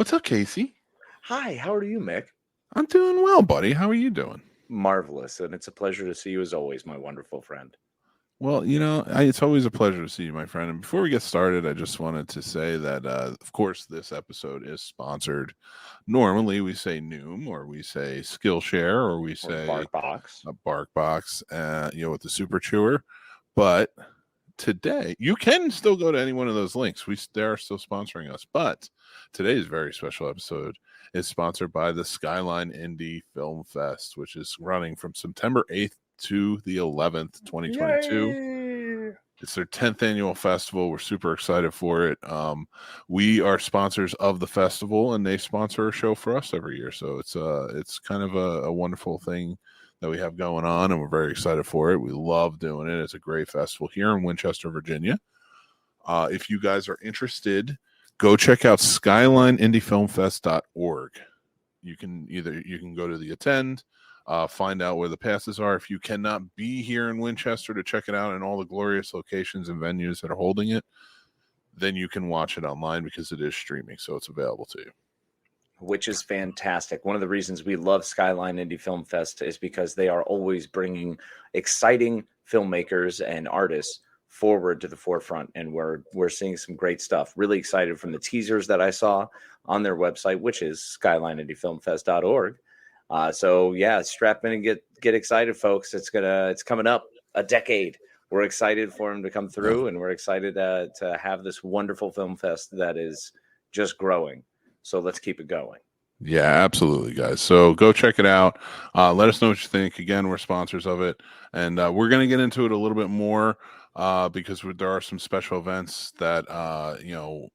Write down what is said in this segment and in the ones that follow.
What's up, Casey? Hi, how are you, Mick? I'm doing well, buddy. How are you doing? Marvelous, and it's a pleasure to see you as always, my wonderful friend. Well, it's always a pleasure to see you, my friend. And before we get started, I just wanted to say that, of course, this episode is sponsored. Normally, we say Noom, or we say Skillshare, or we say BarkBox. a BarkBox, with the Super Chewer. But today, you can still go to any one of those links. They are still sponsoring us. But today's very special episode is sponsored by the Skyline Indie Film Fest, which is running from September 8th to the 11th, 2022. Yay! It's their 10th annual festival. We're super excited for it. We are sponsors of the festival, and they sponsor a show for us every year. So it's kind of a wonderful thing that we have going on, and we're very excited for it. We love doing it. It's a great festival here in Winchester, Virginia. If you guys are interested, go check out skylineindiefilmfest.org. You can go to the attend, find out where the passes are. If you cannot be here in Winchester to check it out and all the glorious locations and venues that are holding it, then you can watch it online because it is streaming, so it's available to you. Which is fantastic. One of the reasons we love Skyline Indie Film Fest is because they are always bringing exciting filmmakers and artists forward to the forefront, and we're seeing some great stuff. Really excited from the teasers that I saw on their website, which is skylineindiefilmfest.org. So yeah, strap in and get excited, folks. It's coming up a decade. We're excited for them to come through, and we're excited to have this wonderful film fest that is just growing. So let's keep it going. Yeah, absolutely, guys. So go check it out. Let us know what you think. Again, we're sponsors of it, and we're going to get into it a little bit more because there are some special events that I know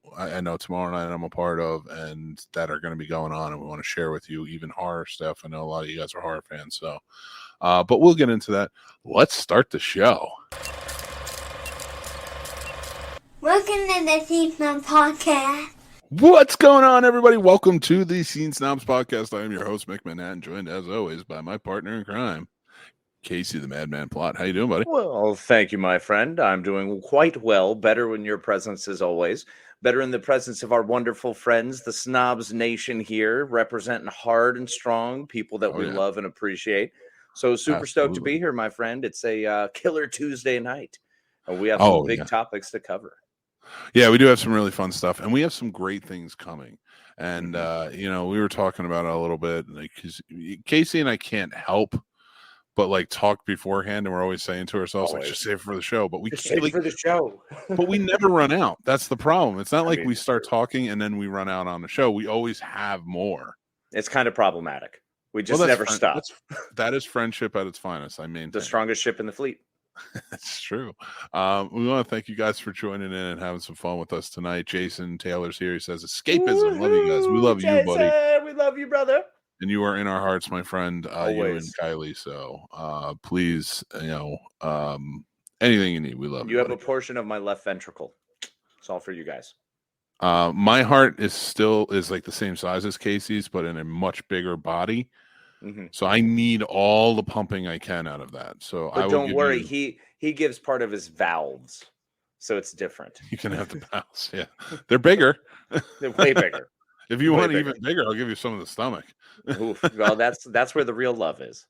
tomorrow night I'm a part of, and that are going to be going on, and we want to share with you. Even horror stuff. I know a lot of you guys are horror fans, so but we'll get into that. Let's start the show. Welcome to the Scene Snobs Podcast. What's going on, everybody? Welcome to the Scene Snobs Podcast. I am your host, Mick Manhattan, joined as always by my partner in crime, Casey the Madman Plot. How you doing, buddy? Well, thank you, my friend. I'm doing quite well. Better in your presence as always. Better in the presence of our wonderful friends, the Snobs Nation here, representing hard and strong people that we love and appreciate. So super stoked to be here, my friend. It's a killer Tuesday night, and we have some big topics to cover. Yeah, we do have some really fun stuff, and we have some great things coming. And we were talking about it a little bit, because Casey and I can't help but talk beforehand, and we're always saying to ourselves, just save it for the show. But we can't save it for the show. But we never run out. That's the problem. It's not we start talking and then we run out on the show. We always have more. It's kind of problematic. We just never stop. That is friendship at its finest. I mean, the strongest ship in the fleet. That's true. We want to thank you guys for joining in and having some fun with us tonight. Jason Taylor's here. He says, escapism. Love you guys. We love Jason, you, buddy. We love you, brother. And you are in our hearts, my friend, you and Kylie. So please, anything you need, we love you. You have a portion of my left ventricle. It's all for you guys. My heart is like the same size as Casey's, but in a much bigger body. Mm-hmm. So I need all the pumping I can out of that. So but don't worry, he gives part of his valves, so it's different. You can have the valves. Yeah, they're bigger. They're way bigger. If you want even bigger, I'll give you some of the stomach. Oof. Well, that's where the real love is.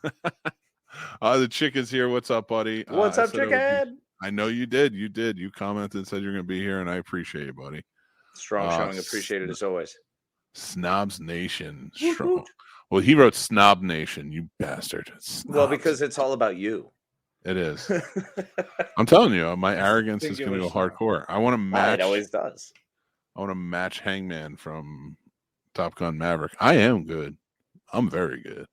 The chick is here. What's up, buddy? What's up, chicken? I know you did. You commented and said you're going to be here, and I appreciate it, buddy. Strong showing. Appreciated as always. Snobs Nation. Strong. Well, he wrote Snob Nation, you bastard. Snobs. Well, because it's all about you. It is. I'm telling you, my arrogance is going to go hardcore. I want to match. It always does. I want to match Hangman from Top Gun Maverick. I am good. I'm very good.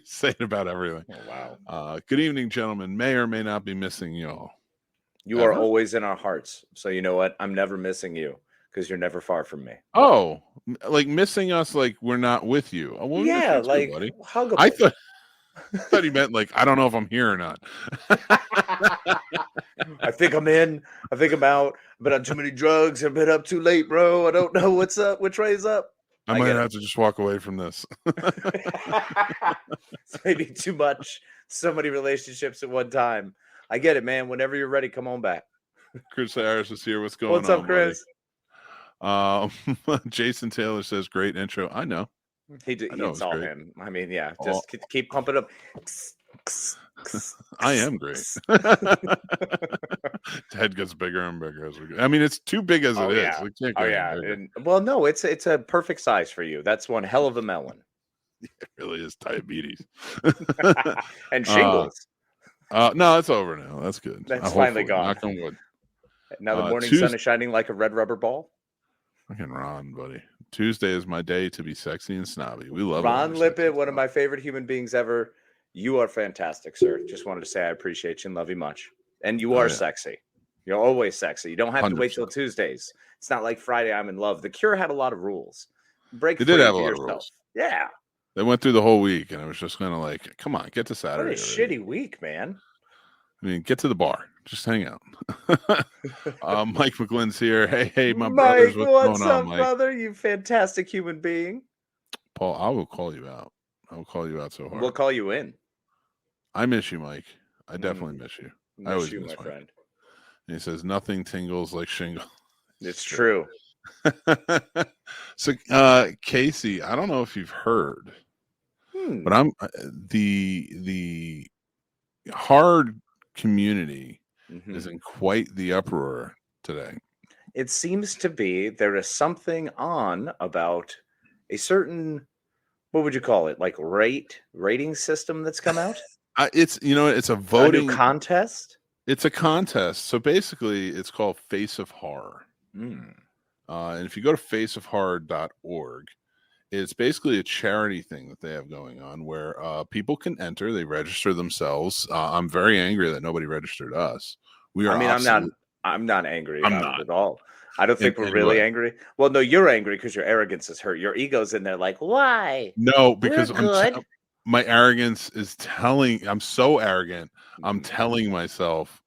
Saying about everything. Oh, wow. Good evening, gentlemen. May or may not be missing y'all. You are always in our hearts. So you know what? I'm never missing you. Because you're never far from me. Oh, missing us, we're not with you. Yeah, buddy. Huggable. I thought he meant I don't know if I'm here or not. I think I'm in. I think I'm out. I've been on too many drugs. I've been up too late, bro. I don't know what's up. Which way is up? I might have to just walk away from this. It's maybe too much. So many relationships at one time. I get it, man. Whenever you're ready, come on back. Chris Harris is here. What's going on? What's up, Chris? Jason Taylor says, great intro. I know. It's all great. him. I mean, yeah, just keep pumping up. I am great. Head gets bigger and bigger as we go. I mean, it's too big as it is. Yeah. We can't Oh get yeah. any bigger. And, well, no, it's a perfect size for you. That's one hell of a melon. It really is diabetes. And shingles. No, it's over now. That's good. That's finally gone. Knock on wood. Now the morning sun is shining like a red rubber ball. Fucking Ron, buddy. Tuesday is my day to be sexy and snobby. We love Ron Lippett, one of my favorite human beings ever. You are fantastic, sir. Just wanted to say I appreciate you and love you much. And you are sexy. You're always sexy. You don't have 100%. To wait till Tuesdays. It's not like Friday I'm in love. The Cure had a lot of rules. They did have a lot of rules. Yeah. They went through the whole week, and I was just kind of like, come on, get to Saturday. What a shitty week, man. I mean, get to the bar. Just hang out. Mike McGlynn's here. Hey, my Mike, brothers. what's up, brother? You fantastic human being. Paul, I will call you out. I will call you out so hard. We'll call you in. I miss you, Mike. I definitely miss you. I always miss my Mike. Friend. And he says, nothing tingles like shingle. It's true. So, Casey, I don't know if you've heard, but I'm the hard community is in quite the uproar today. It seems to be there is something on about a certain, what would you call it, like rating system that's come out. It's it's a voting contest. It's a contest. So basically, it's called Face of Horror. And if you go to faceofhorror.org, it's basically a charity thing that they have going on where people can enter. They register themselves. I'm very angry that nobody registered us. We are. I mean, I'm not angry about it at all. I don't think we're anyway. Really angry. Well, no, you're angry because your arrogance is hurt. Your ego's in there like, why? No, because my arrogance is I'm so arrogant. I'm telling myself,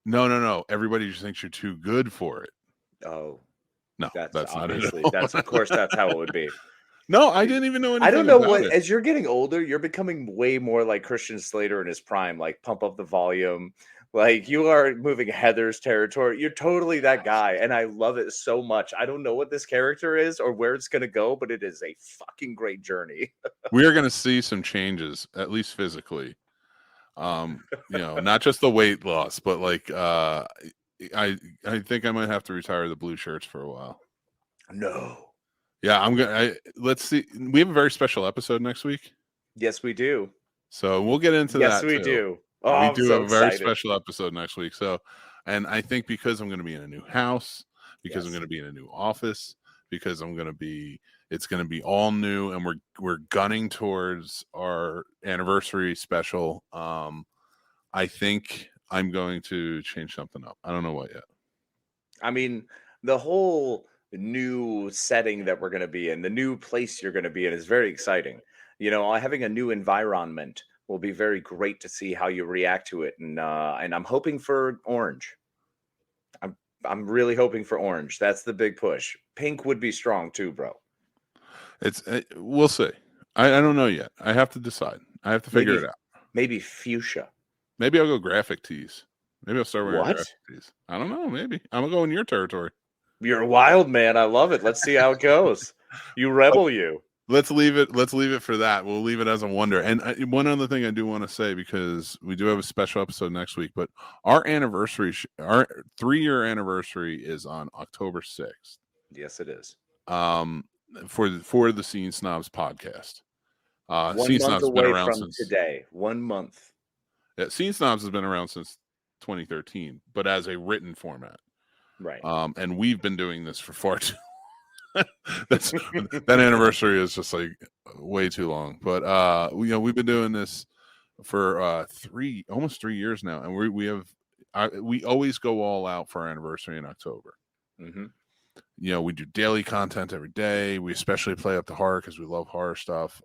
no. Everybody just thinks you're too good for it. Oh, no, that's obviously, not it. Of course, that's how it would be. No, I didn't even know anything. I don't know what. As you're getting older, you're becoming way more like Christian Slater in his prime. Like, pump up the volume. Like, you are moving Heather's territory. You're totally that guy, and I love it so much. I don't know what this character is or where it's going to go, but it is a fucking great journey. We are going to see some changes, at least physically. Not just the weight loss, but like I think I might have to retire the blue shirts for a while. No. Yeah, I'm gonna. Let's see. We have a very special episode next week. Yes, we do. So we'll get into that. Yes, we do. Oh, we do have a very special episode next week. So, and I think because I'm going to be in a new house, because I'm going to be in a new office, because it's going to be all new, and we're gunning towards our anniversary special. I think I'm going to change something up. I don't know what yet. I mean, the whole new setting that we're going to be in, the new place you're going to be in is very exciting. Having a new environment will be very great to see how you react to it. And I'm hoping for orange. I'm really hoping for orange. That's the big push. Pink would be strong too, bro. We'll see. I don't know yet. I have to decide. I have to figure it out. Maybe fuchsia. Maybe I'll go graphic tees. Maybe I'll start wearing graphic tees. I don't know. Maybe I'm gonna go in your territory. You're a wild man. I love it. Let's see how it goes. You rebel, you. Let's leave it for that. We'll leave it as a wonder. And one other thing I do want to say, because we do have a special episode next week, but our anniversary, our 3-year anniversary is on October 6th. Yes, it is. For the Scene Snobs podcast. 1 Scene month Snobs away been around from since today. 1 month. Yeah, Scene Snobs has been around since 2013, but as a written format. Right. And we've been doing this for far too that anniversary is just like way too long. But we've been doing this for almost 3 years now, and we always go all out for our anniversary in October. Mm-hmm. We do daily content every day. We especially play up the horror because we love horror stuff.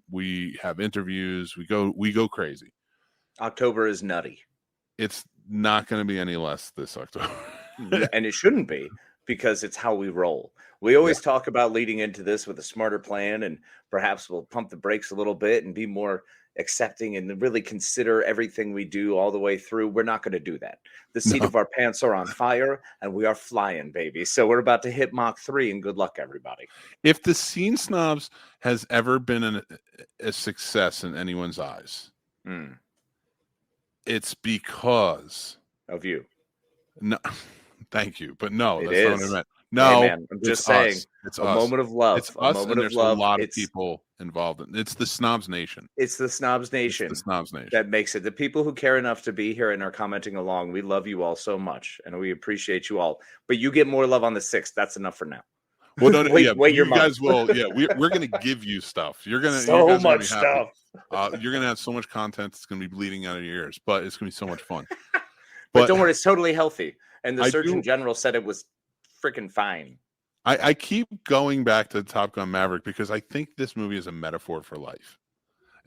We have interviews. We go crazy. October is nutty. It's not going to be any less this October. And it shouldn't be, because it's how we roll. We always talk about leading into this with a smarter plan, and perhaps we'll pump the brakes a little bit and be more accepting and really consider everything we do all the way through. We're not going to do that. The seat of our pants are on fire and we are flying, baby. So we're about to hit Mach 3 and good luck, everybody. If the Scene Snobs has ever been a success in anyone's eyes, it's because of you. No, thank you, but no, It that's not is. what I meant. No, hey man, I'm just saying. It's a us. moment of love. It's a us, moment and of there's love. a lot of people involved in it. It's the Snobs Nation. It's the Snobs Nation. It's the Snobs Nation that makes it. The people who care enough to be here and are commenting along, we love you all so much, and we appreciate you all. But you get more love on the 6th. That's enough for now. Well, no, wait, yeah, wait you your guys month. will. Yeah, we're going to give you stuff. You're going to so much stuff. You're going to have so much content. It's going to be bleeding out of your ears, but it's going to be so much fun. But don't worry, it's totally healthy. And the Surgeon General said it was freaking fine. I keep going back to Top Gun Maverick because I think this movie is a metaphor for life,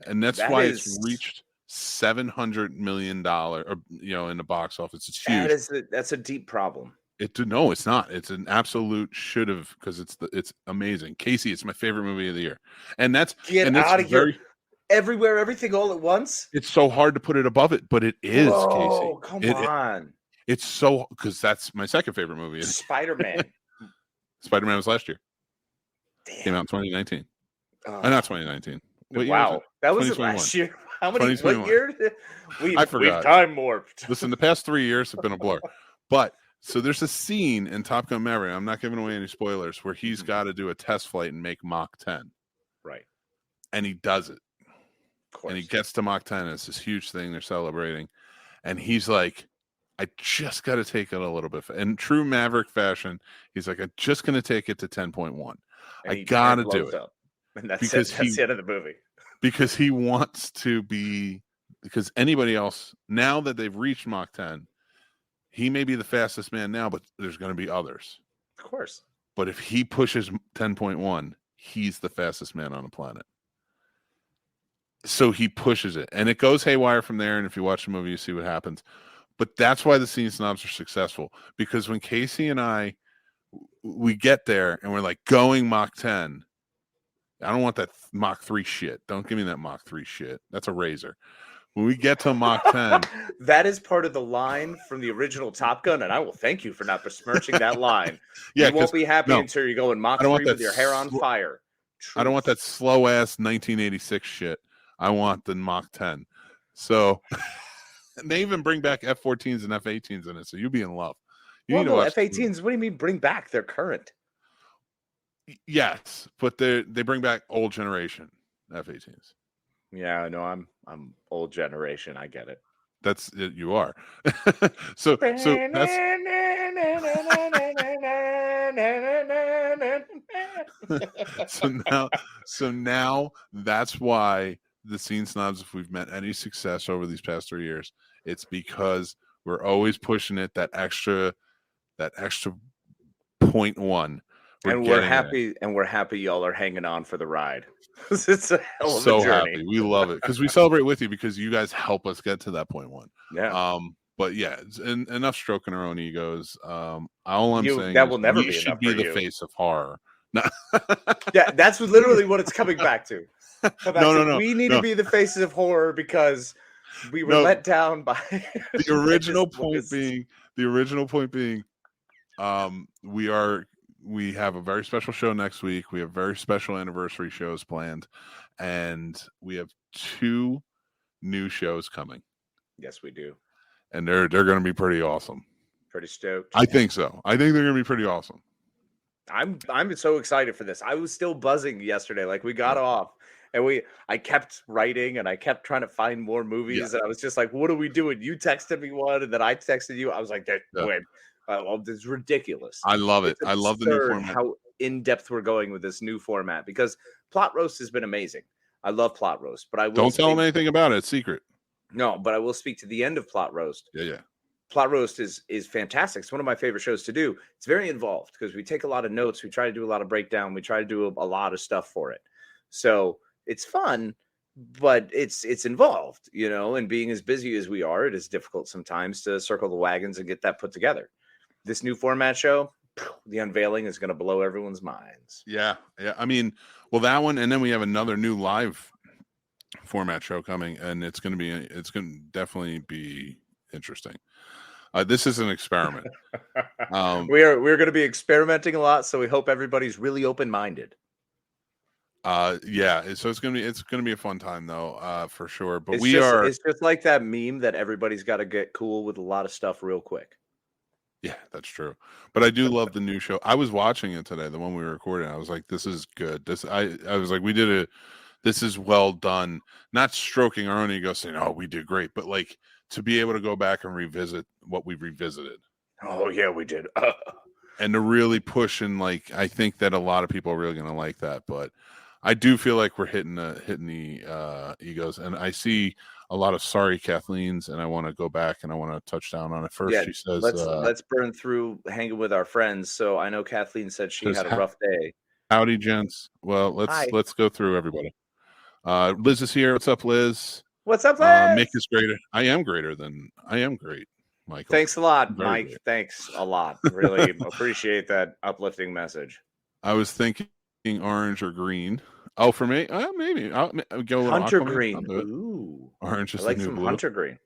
and that's why it's reached $700 million, in the box office. It's huge. That's a deep problem. No, it's not. It's an absolute should have because it's amazing. Casey, it's my favorite movie of the year, and that's out of here. Everywhere, everything, all at once. It's so hard to put it above it, but it is. Oh, Casey. Come on! It's so because that's my second favorite movie. Spider-Man. Spider-Man was last year. Damn. Came out in 2019. Not 2019. Wow, that was last year. How many? What year? I forgot. We've time warped. Listen, the past 3 years have been a blur. But so there's a scene in Top Gun Maverick. I'm not giving away any spoilers where he's got to do a test flight and make Mach 10. Right. And he does it. Of course. And he gets to Mach 10. It's this huge thing they're celebrating, and he's like, I just got to take it a little bit. In true Maverick fashion, he's like, I'm just going to take it to 10.1. I got to do it. And that's because that's the end of the movie. Because he wants to be, because anybody else, now that they've reached Mach 10, he may be the fastest man now, but there's going to be others. Of course. But if he pushes 10.1, he's the fastest man on the planet. So he pushes it. And it goes haywire from there. And if you watch the movie, you see what happens. But that's why the Scene Snobs are successful, because when Casey and we get there and we're like going Mach 10, I don't want that Mach 3 shit. Don't give me that Mach 3 shit. That's a razor. When we get to Mach 10. That is part of the line from the original Top Gun, and I will thank you for not besmirching that line. Yeah, you won't be happy until you go in Mach 3 with your hair on fire. Truth. I don't want that slow-ass 1986 shit. I want the Mach 10. So... And they even bring back F-14s and F-18s in it, so you'll be in love. F-18s, what do you mean bring back? They're current. Yes, but they bring back old generation F-18s. Yeah, no, I'm old generation. I get it. That's it. You are. so that's so now that's why the Scene Snobs, if we've met any success over these past 3 years, it's because we're always pushing it that extra 0.1. We're happy y'all are hanging on for the ride. It's a hell of a journey. Happy. We love it because we celebrate with you because you guys help us get to that 0.1. Yeah. But yeah, enough stroking our own egos. All I'm saying that will never we be should enough be for the you. Face of horror. Yeah, that's literally what it's coming back to. No. We need to be the faces of horror because we were let down by the original point being. We have a very special show next week. We have very special anniversary shows planned, and we have 2 new shows coming. Yes, we do. And they're going to be pretty awesome. Pretty stoked. I think so. I think they're going to be pretty awesome. I'm so excited for this. I was still buzzing yesterday. Like we got off and I kept writing and I kept trying to find more movies. And I was just like, what are we doing? You texted me one and then I texted you. I was like, wait, this is ridiculous. I love it. I love the new format. How in depth we're going with this new format because Plot Roast has been amazing. I love Plot Roast, but I will don't tell them anything about it. It's secret. No, but I will speak to the end of Plot Roast. Yeah. Plot Roast is fantastic. It's one of my favorite shows to do. It's very involved because we take a lot of notes. We try to do a lot of breakdown. We try to do a lot of stuff for it. So it's fun, but it's involved, and being as busy as we are, it is difficult sometimes to circle the wagons and get that put together. This new format show, the unveiling is going to blow everyone's minds. Yeah. I mean, well, that one, and then we have another new live format show coming, and it's going to definitely be interesting. This is an experiment. We're going to be experimenting a lot, so we hope everybody's really open-minded. Yeah, so it's gonna be a fun time though, for sure. But it's just like that meme that everybody's got to get cool with a lot of stuff real quick. Yeah, that's true. But I do love the new show. I was watching it today, the one we were recording. I was like, this is good. I was like, this is well done. Not stroking our own ego saying, oh, we did great, but like to be able to go back and revisit what we revisited. Oh yeah, we did. And to really push, and like I think that a lot of people are really gonna like that. But I do feel like we're hitting the egos, and I see a lot of sorry Kathleen's, and I want to go back and I want to touch down on it first. Yeah, she says, let's burn through hanging with our friends. So I know Kathleen said she had a rough day. Howdy, gents. Well, let's go through everybody. Liz is here. What's up, Liz? What's up, Liz? Mick is greater. I am great, Michael. Thanks a lot, Mike. Great. Thanks a lot. Really appreciate that uplifting message. I was thinking orange or green. Oh, for me, maybe I'll go hunter green. Ooh, orange is I like the new some blue. hunter green.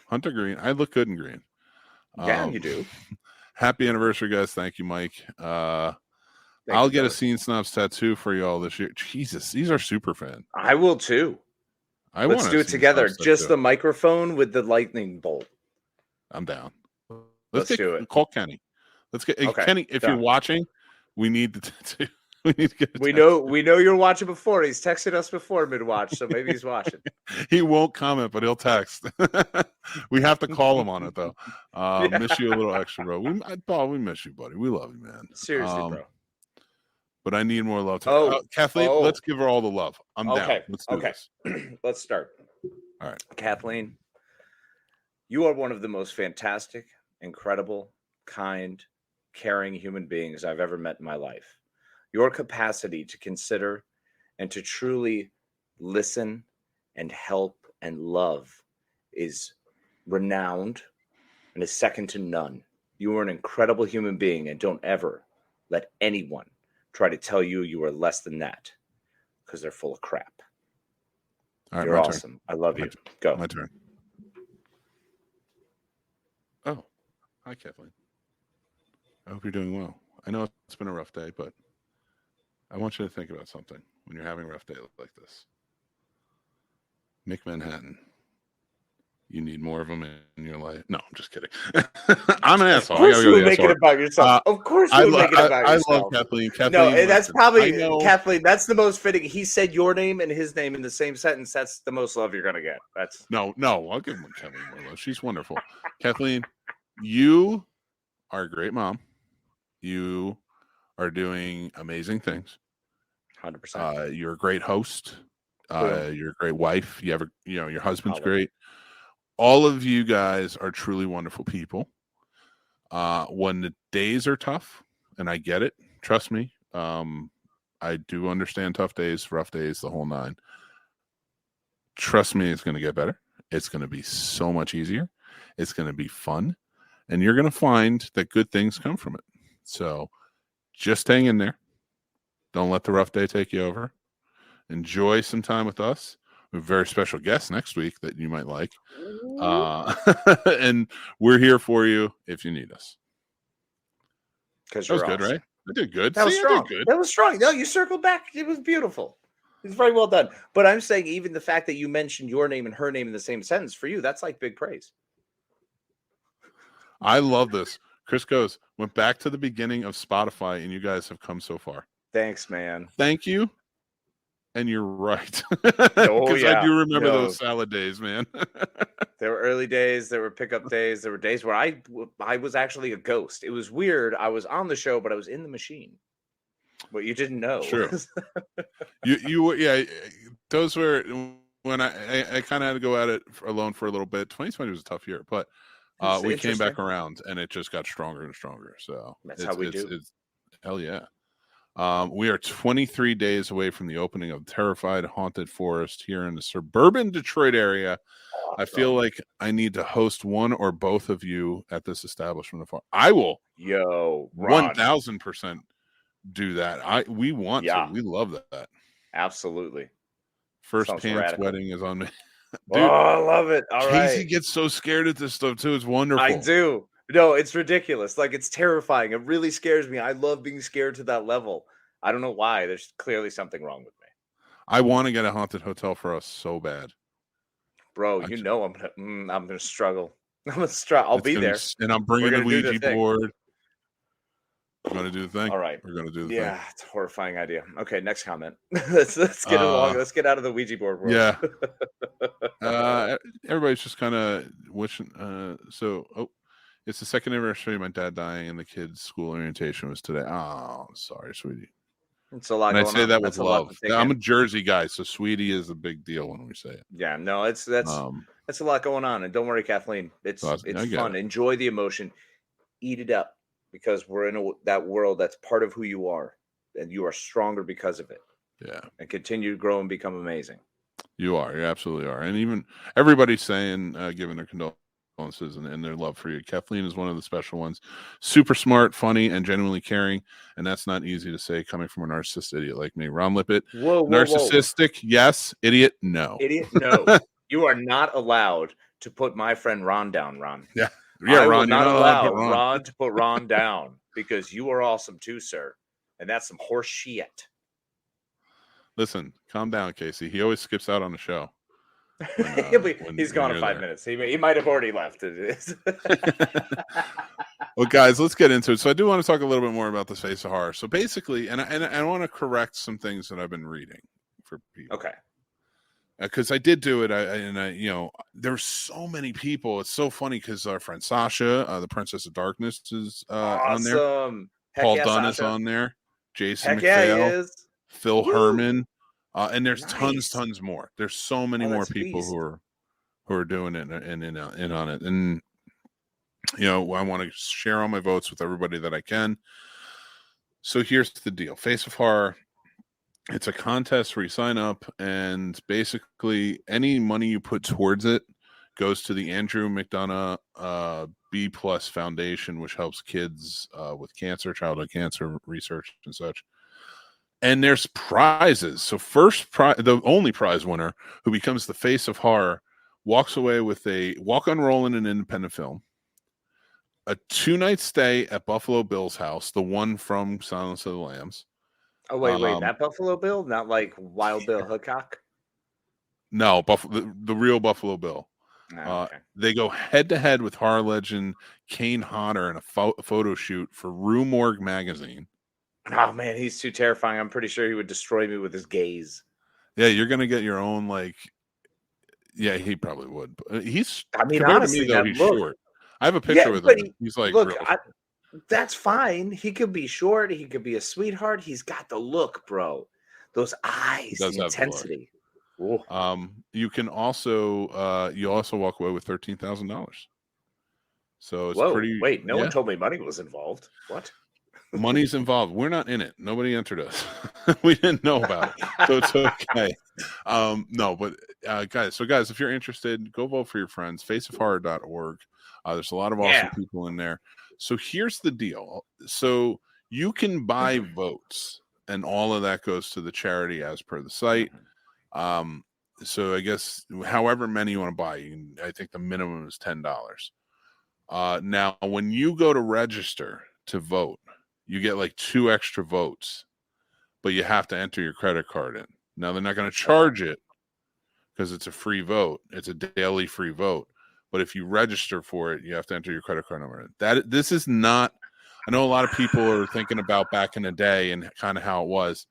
Hunter green. I look good in green. Yeah, you do. Happy anniversary, guys! Thank you, Mike. I'll get a Scene Snobs tattoo for y'all this year. Jesus, these are super fan. I will too. Let's do it together. Just the microphone with the lightning bolt. I'm down. Let's do it. Call Kenny. Let's get Kenny. If you're watching, we need the tattoo. We know you're watching before. He's texted us before mid-watch, so maybe he's watching. He won't comment, but he'll text. We have to call him on it though. Miss you a little extra, bro. We miss you, buddy. We love you, man. Seriously, bro. But I need more love. Kathleen, let's give her all the love. I'm down. Let's do this. Let's start. All right, Kathleen, you are one of the most fantastic, incredible, kind, caring human beings I've ever met in my life. Your capacity to consider and to truly listen and help and love is renowned and is second to none. You are an incredible human being, and don't ever let anyone try to tell you are less than that, because they're full of crap. All right, you're awesome. I love you. Go. My turn. Oh, hi, Kathleen. I hope you're doing well. I know it's been a rough day, but I want you to think about something when you're having a rough day like this. Mick Manhattan. You need more of them in your life. No, I'm just kidding. I'm an asshole. Of course you would make it about yourself. Of course you would make it about yourself. I love Kathleen. No, that's probably, Kathleen, that's the most fitting. He said your name and his name in the same sentence. That's the most love you're going to get. No, I'll give Kathleen more love. She's wonderful. Kathleen, you are a great mom. You are doing amazing things. 100%. You're a great host. You're a great wife. Your husband's great. All of you guys are truly wonderful people. When the days are tough, and I get it, trust me, I do understand tough days, rough days, the whole nine. Trust me, it's going to get better. It's going to be so much easier. It's going to be fun. And you're going to find that good things come from it. So just hang in there. Don't let the rough day take you over. Enjoy some time with us. We have a very special guest next week that you might like. And we're here for you if you need us. That was good, right? I did good. That was strong. That was strong. No, you circled back. It was beautiful. It's very well done. But I'm saying even the fact that you mentioned your name and her name in the same sentence, for you, that's like big praise. I love this. Chris goes, went back to the beginning of Spotify, and you guys have come so far. Thanks, man. Thank you. And you're right. Because I do remember those salad days, man. There were early days. There were pickup days. There were days where I was actually a ghost. It was weird. I was on the show, but I was in the machine. What you didn't know. True. Yeah. Those were when I kind of had to go at it alone for a little bit. 2020 was a tough year, but we came back around, and it just got stronger and stronger. So that's how we do. Hell yeah. We are 23 days away from the opening of Terrified Haunted Forest here in the suburban Detroit area. Awesome. I feel like I need to host one or both of you at this establishment. I will 1,000% do that. We want to. We love that. Absolutely. First Sounds pants radical. wedding is on me. Dude, oh, I love it. All Casey right. gets so scared at this stuff too. It's wonderful. I do. No, it's ridiculous. Like, it's terrifying. It really scares me. I love being scared to that level. I don't know why. There's clearly something wrong with me. I want to get a haunted hotel for us so bad. Bro, I'm gonna struggle. I'm gonna struggle. I'll be there. And I'm bringing the Ouija board. We're going to do the thing. All right. We're going to do the thing. Yeah, it's a horrifying idea. Okay, next comment. let's get along. Let's get out of the Ouija board world. Yeah. Everybody's just kind of wishing. It's the second anniversary of my dad dying, and the kids' school orientation was today. Oh, sorry, sweetie. It's a lot. And going I say on. that That's with love. I'm a Jersey guy, so sweetie is a big deal when we say it. Yeah, no, that's a lot going on. And don't worry, Kathleen. It's fun. Enjoy the emotion. Eat it up, because we're in that world that's part of who you are, and you are stronger because of it. Yeah. And continue to grow and become amazing. You are. You absolutely are. And even everybody's saying, giving their condolences and their love for you. Kathleen is one of the special ones. Super smart, funny, and genuinely caring. And that's not easy to say coming from a narcissist idiot like me. Ron Lippett. Whoa, narcissistic, yes. Idiot, no. Idiot, no. You are not allowed to put my friend Ron down, Ron. Yeah. Yeah, Ron, not allow Ron to put Ron down, because you are awesome too, sir. And that's some horse shit. Listen, calm down, Casey. He always skips out on the show. He's gone in 5 minutes. He might have already left. Well, guys, let's get into it. So I do want to talk a little bit more about the face of horror. So basically, and I want to correct some things that I've been reading for people. Okay. Because I did do it, there's so many people. It's so funny because our friend Sasha, the Princess of Darkness, is on there. Paul Dunn is on there. Jason McPhail, Phil Herman, and there's tons more. There's so many more people who are doing it and in on it. And I want to share all my votes with everybody that I can. So here's the deal: Face of Horror. It's a contest where you sign up, and basically any money you put towards it goes to the Andrew McDonough B+ Foundation, which helps kids with cancer, childhood cancer research and such. And there's prizes. So the only prize winner, who becomes the face of horror, walks away with a walk-on role in an independent film, a 2-night stay at Buffalo Bill's house, the one from Silence of the Lambs. Oh, wait, that Buffalo Bill? Not like Wild Bill Hickok? No, the real Buffalo Bill. Okay. They go head-to-head with horror legend Kane Hodder in a photo shoot for Rue Morgue magazine. Oh, man, he's too terrifying. I'm pretty sure he would destroy me with his gaze. Yeah, you're going to get your own, yeah, he probably would. He's honestly, he's short. I have a picture with him. He's that's fine. He could be short. He could be a sweetheart. He's got the look, bro. Those eyes, the intensity. You can also you also walk away with $13,000. So it's pretty. Wait, no one told me money was involved. What? Money's involved. We're not in it. Nobody entered us. We didn't know about it, so it's okay. Guys, if you're interested, go vote for your friends. faceofhorror.org. There's a lot of awesome people in there. So here's the deal. So you can buy votes, and all of that goes to the charity as per the site. So I guess however many you want to buy, I think the minimum is $10. Now, when you go to register to vote, you get 2 extra votes, but you have to enter your credit card in. Now, they're not going to charge it because it's a free vote. It's a daily free vote. But if you register for it, you have to enter your credit card number. This is not. I know a lot of people are thinking about back in the day and kind of how it was.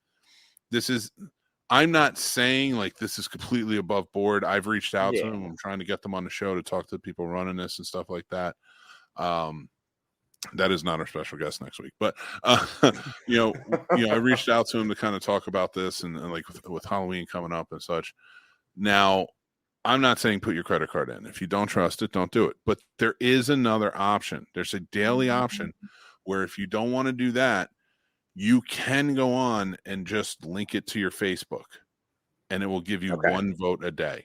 I'm not saying this is completely above board. I've reached out to them. I'm trying to get them on the show to talk to the people running this and stuff like that. That is not our special guest next week, but I reached out to him to kind of talk about this and with Halloween coming up and such. Now, I'm not saying put your credit card in. If you don't trust it, don't do it. But there is another option. There's a daily option where if you don't want to do that, you can go on and just link it to your Facebook, and it will give you 1 vote a day.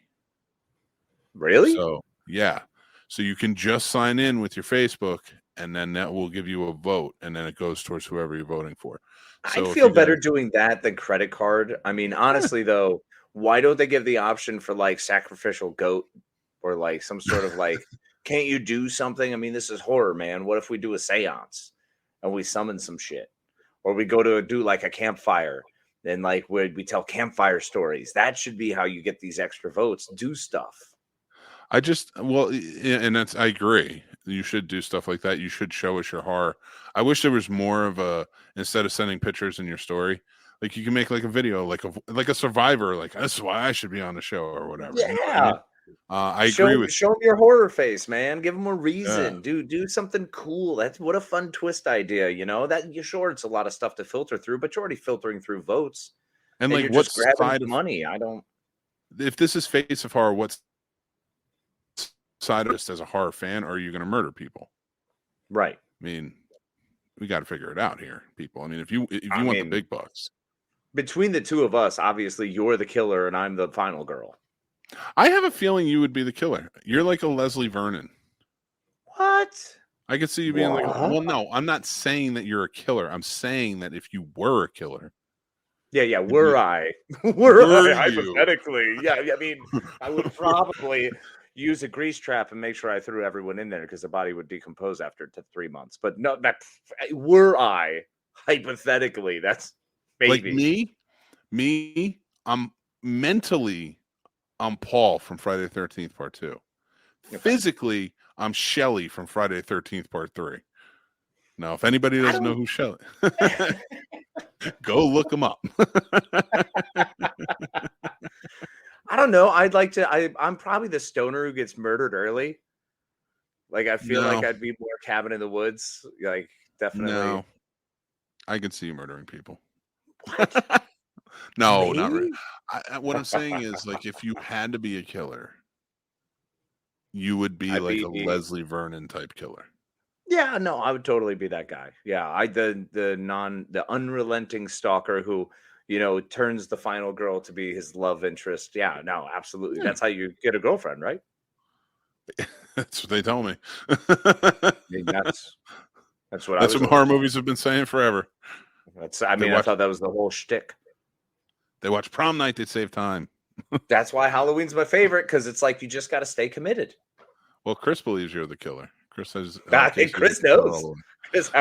Really? So, yeah. So you can just sign in with your Facebook, and then that will give you a vote, and then it goes towards whoever you're voting for. So I feel better doing that than credit card. I mean, honestly, though, Why don't they give the option for like sacrificial goat or like some sort of like, can't you do something? I mean, this is horror, man. What if we do a seance and we summon some shit? Or we go to do like a campfire and like we tell campfire stories. That should be how you get these extra votes. Do stuff. I agree. You should do stuff like that. You should show us your horror. I wish there was more of a, instead of sending pictures in your story, like you can make like a video, like a Survivor, like this is why I should be on the show or whatever. Yeah. You know what I mean? I agree with show them your horror face, man. Give them a reason. Yeah. Do something cool. That's what a fun twist idea. You know that you're sure it's a lot of stuff to filter through, but you're already filtering through votes. And like, you're what just grabbing side the of money? I don't. If this is Face of Horror, what side of this as a horror fan are you going to murder people? Right. I mean, we got to figure it out here, people. I mean, if you want the big bucks, between the two of us, obviously you're the killer and I'm the final girl. I have a feeling you would be the killer. You're like a Leslie Vernon. What? I could see you being like, well, no, I'm not saying that you're a killer. I'm saying that if you were a killer. Yeah. Were I you? hypothetically? Yeah. I mean, I would probably use a grease trap and make sure I threw everyone in there because the body would decompose after 3 months. But no, that were I hypothetically, that's maybe like me. I'm mentally. I'm Paul from Friday the 13th Part 2. Okay. Physically, I'm Shelly from Friday the 13th Part 3. Now, if anybody doesn't know who Shelly, go look them up. I don't know. I'd like to. I'm probably the stoner who gets murdered early. Like I feel like I'd be more cabin in the woods. Like definitely. No, I could see you murdering people. What? No, not really. What I'm saying is, like, if you had to be a killer, you would be a Leslie Vernon type killer. Yeah, no, I would totally be that guy. Yeah, the unrelenting stalker who, turns the final girl to be his love interest. Yeah, no, absolutely. Yeah. That's how you get a girlfriend, right? That's what they tell me. I mean, that's what horror movies have been saying forever. I thought that was the whole shtick. They watch Prom Night to save time. That's why Halloween's my favorite, because it's like you just got to stay committed. Well, Chris believes you're the killer. Chris says, I think Chris knows. So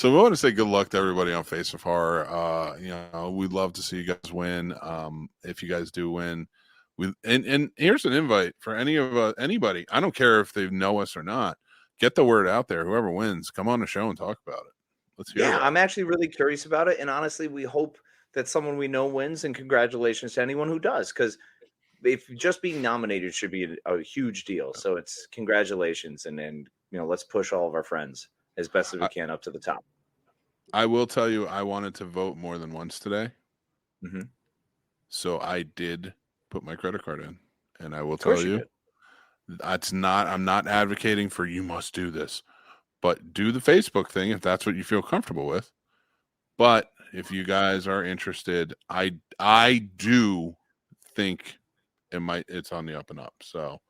we want to say good luck to everybody on Face of Horror. We'd love to see you guys win. If you guys do win, and here's an invite for anybody. I don't care if they know us or not. Get the word out there. Whoever wins, come on the show and talk about it. Let's hear it. I'm actually really curious about it, and honestly, we hope that someone we know wins. And congratulations to anyone who does, because if just being nominated should be a huge deal. So it's congratulations, and let's push all of our friends as best as we can up to the top. I will tell you, I wanted to vote more than once today. Mm-hmm. So I did put my credit card in, and I will tell you, I'm not advocating for you must do this, but do the Facebook thing if that's what you feel comfortable with. But if you guys are interested, I do think it's on the up and up. So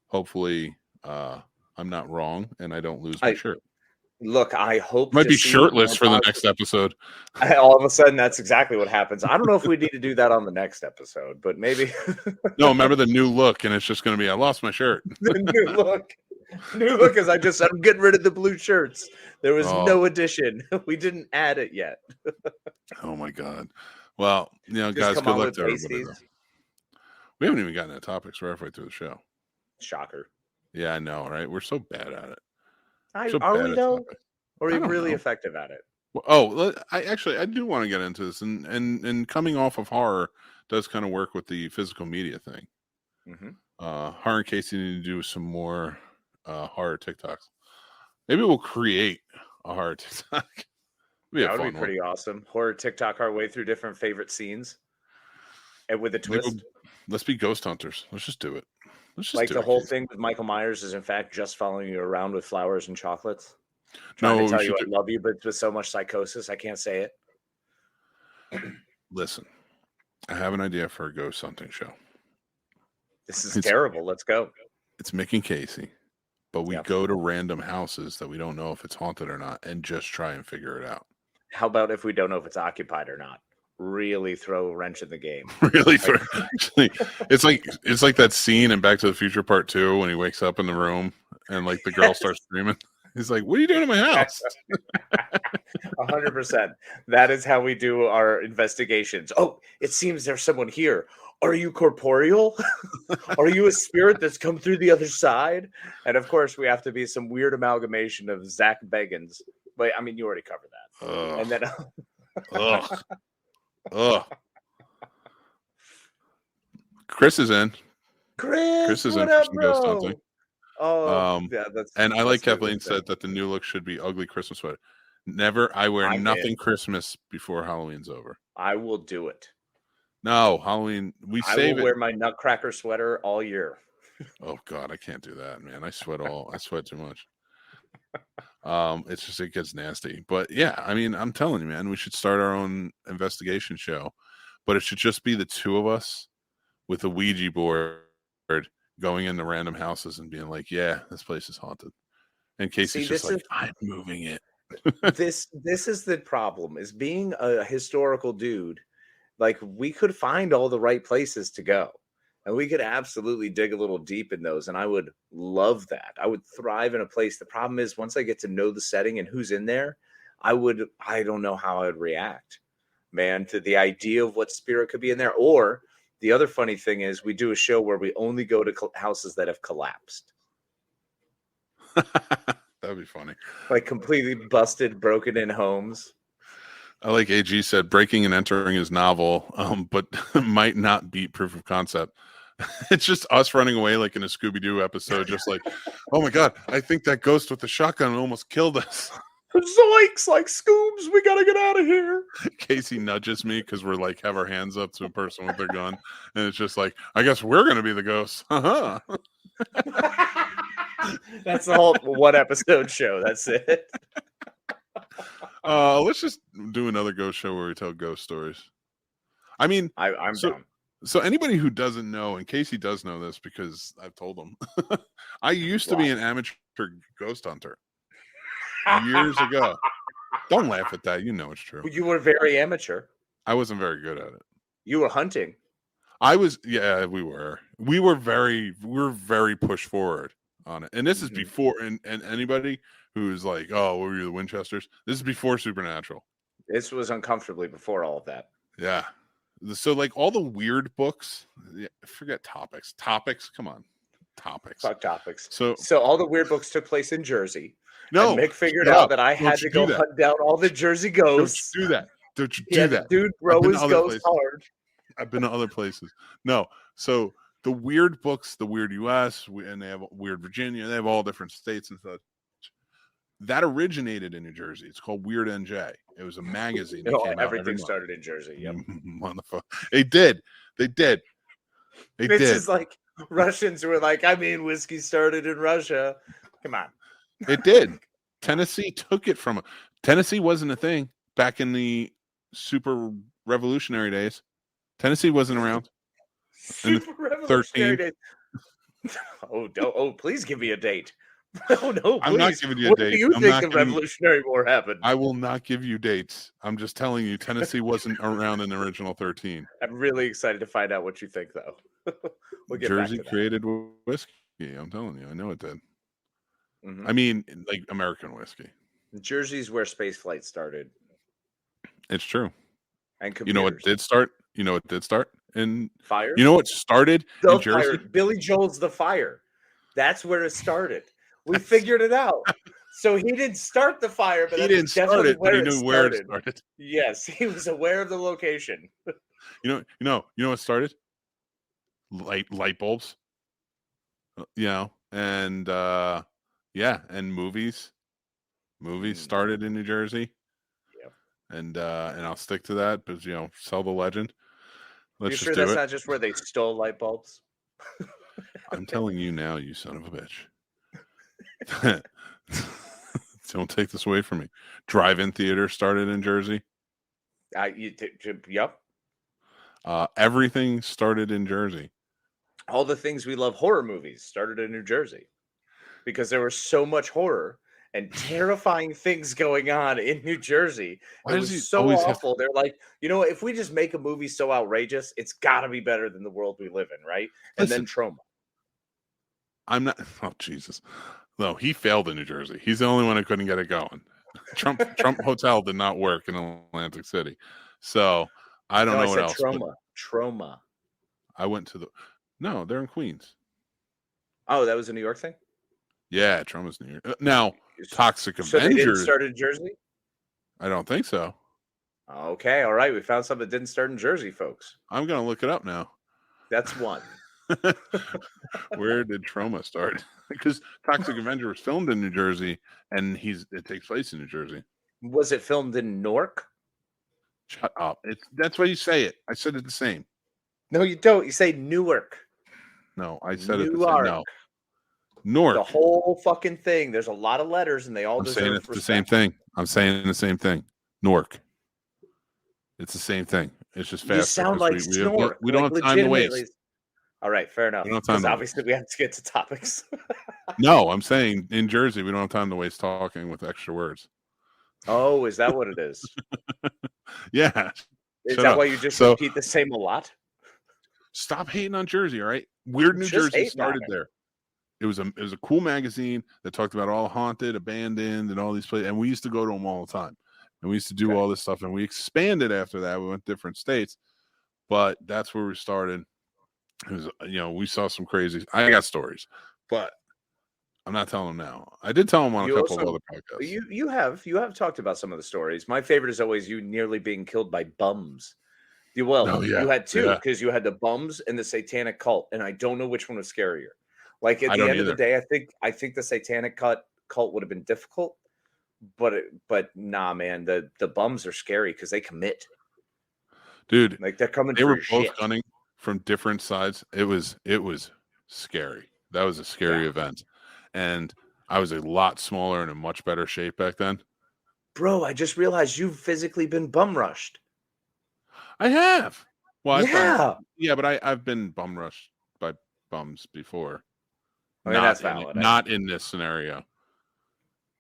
hopefully I'm not wrong and I don't lose my shirt. Look, I hope might be shirtless for the next episode. All of a sudden, that's exactly what happens. I don't know if we need to do that on the next episode, but maybe. No, remember the new look, and it's just going to be, I lost my shirt. The new look is I just said I'm getting rid of the blue shirts. There was no addition. We didn't add it yet. Oh my God. Well, guys, good luck to everybody. We haven't even gotten to topics. We're halfway through the show. Shocker. Yeah, I know, right? We're so bad at it. Are we though? Or are we really effective at it? Well, I do want to get into this, and coming off of horror does kind of work with the physical media thing. Mm-hmm. Horror and Casey need to do some more horror TikToks. Maybe we'll create a horror TikTok. That would be pretty awesome. Horror TikTok our way through different favorite scenes, and with a twist. Let's be ghost hunters. Let's just do it. Like the whole thing with Michael Myers is in fact just following you around with flowers and chocolates. Trying to tell you I love you, but with so much psychosis, I can't say it. Listen, I have an idea for a ghost hunting show. This is terrible. Let's go. It's Mick and Casey, but we go to random houses that we don't know if it's haunted or not and just try and figure it out. How about if we don't know if it's occupied or not? really throw a wrench in the game. Really, it's like that scene in Back to the Future Part 2 when he wakes up in the room and like the girl starts screaming. He's like, "What are you doing in my house?" 100%. That is how we do our investigations. Oh, it seems there's someone here. Are you corporeal? Are you a spirit that's come through the other side? And of course, we have to be some weird amalgamation of Zach Bagans. But I mean, you already covered that. Ugh. And then, Ugh. Ugh. Chris is in. Chris is what in for up, some ghost bro? hunting. Oh, yeah, And I like that's Kathleen said that the new look should be ugly Christmas sweater. Never. I wear nothing Christmas before Halloween's over. I will do it. No, Halloween. I will wear my Nutcracker sweater all year. Oh God, I can't do that, man. I sweat too much. It's just, it gets nasty. But yeah, I mean, I'm telling you, man, we should start our own investigation show, but it should just be the two of us with a Ouija board going into random houses and being like, "Yeah, this place is haunted." In case it's just like, "I'm moving it." This is the problem, is being a historical dude. Like, we could find all the right places to go, and we could absolutely dig a little deep in those, and I would love that. I would thrive in a place. The problem is, once I get to know the setting and who's in there, I don't know how I would react, man, to the idea of what spirit could be in there. Or the other funny thing is, we do a show where we only go to houses that have collapsed. That'd be funny. Like completely busted, broken in homes. I like AG said, breaking and entering is novel, but might not beat proof of concept. It's just us running away like in a Scooby-Doo episode, just like, "Oh my God, I think that ghost with the shotgun almost killed us." Zoinks, like, Scoobs, we gotta get out of here. Casey nudges me because we're like, have our hands up to a person with their gun, and it's just like, I guess we're gonna be the ghosts. That's the whole one episode show. That's it. Let's just do another ghost show where we tell ghost stories. I mean, I'm down. So anybody who doesn't know, and Casey does know this because I've told him, I used to be an amateur ghost hunter years ago. Don't laugh at that. You know it's true. You were very amateur. I wasn't very good at it. You were hunting. I was, yeah, we were. We were very push forward on it. And this is before, and anybody who's like, "Oh, what were you, the Winchesters?" This is before Supernatural. This was uncomfortably before all of that. Yeah. So like all the weird books, forget topics. Topics, come on. Topics. Fuck topics. So all the weird books took place in Jersey. No. And Mick figured out that I had to go hunt down all the Jersey ghosts. Don't you do that. Don't you do that. Dude, bro, his ghost hard. I've been to other places. No. So the weird books, the Weird US, and they have Weird Virginia, they have all different states and such. That originated in New Jersey. It's called Weird NJ. It was a magazine. Everything started in Jersey. Yep. They did. This is like Russians who were like, I mean, whiskey started in Russia. Come on. It did. Tennessee took it from Tennessee wasn't a thing back in the revolutionary days. Tennessee wasn't around. Super revolutionary days. Oh, please give me a date. Oh no, please. I'm not giving you a date. What do you think the Revolutionary War happened? I will not give you dates. I'm just telling you, Tennessee wasn't around in the original 13. I'm really excited to find out what you think, though. We'll get Jersey back to created whiskey. I'm telling you, I know it did. I mean, like American whiskey. Jersey's where space flight started. It's true. And computers. You know what did start? In fire. You know what started in Jersey? Billy Joel's The Fire. That's where it started. We figured it out. So he didn't start the fire, but he didn't start it, but he knew where it started. Yes, he was aware of the location. You know what started? Light bulbs. And and movies. Movies started in New Jersey. Yep. And I'll stick to that because sell the legend. You sure that's not just where they stole light bulbs? I'm telling you now, you son of a bitch. Don't take this away from me. Drive-in theater started in Jersey. Yep. Everything started in Jersey. All the things we love, horror movies, started in New Jersey because there was so much horror and terrifying things going on in New Jersey. Why It does he was so always have awful. They're like, if we just make a movie so outrageous, it's got to be better than the world we live in, right? And Listen, then Trauma. I'm not. Oh Jesus! No, he failed in New Jersey. He's the only one who couldn't get it going. Trump Hotel did not work in Atlantic City, so I don't No, know I what said else. Trauma. Trauma. I went to the. No, they're in Queens. Oh, that was a New York thing? Yeah, Trauma's New York. Now, Toxic So they didn't Avengers. start in Jersey? I don't think so. Okay, all right. We found something that didn't start in Jersey, folks. I'm gonna look it up now. That's one. Where did Trauma start? Because Toxic Avenger was filmed in New Jersey, and it takes place in New Jersey. Was it filmed in Newark? Shut up! That's why you say it. I said it the same. No, you don't. You say Newark. No, I said it the Newark. same. No, Newark. The whole fucking thing. There's a lot of letters, and they all I'm deserve saying it's respect. the same thing. I'm saying the same thing. Newark. It's the same thing. It's just faster. You sound like Snork. We don't have time to waste. All right, fair enough. We don't have time Because to obviously we have to get to topics. No, I'm saying in Jersey we don't have time to waste talking with extra words. Oh, is that what it is? Yeah. Is Shut that up. why you just So- repeat the same a lot? Stop hating on Jersey, all right? Weird New Just Jersey hating on started it. there. It was a cool magazine that talked about all haunted, abandoned, and all these places. And we used to go to them all the time. And we used to do Okay. all this stuff. And we expanded after that. We went to different states. But that's where we started. It was, we saw some crazy. I got stories, but I'm not telling them now. I did tell them on a You couple also- of other podcasts. You have talked about some of the stories. My favorite is always you nearly being killed by bums. You had two because you had the bums and the satanic cult, and I don't know which one was scarier. Like at I the don't end of the either. day, I think the satanic cult would have been difficult, but nah, man, the bums are scary because they commit. Dude, Like they're coming they for were your both shit. gunning from different sides. It was scary. That was a scary event. And I was a lot smaller and in much better shape back then. Bro, I just realized you've physically been bum rushed. I have. Well, Yeah. but I've been bum rushed by bums before. I mean, that's valid. Not in this scenario.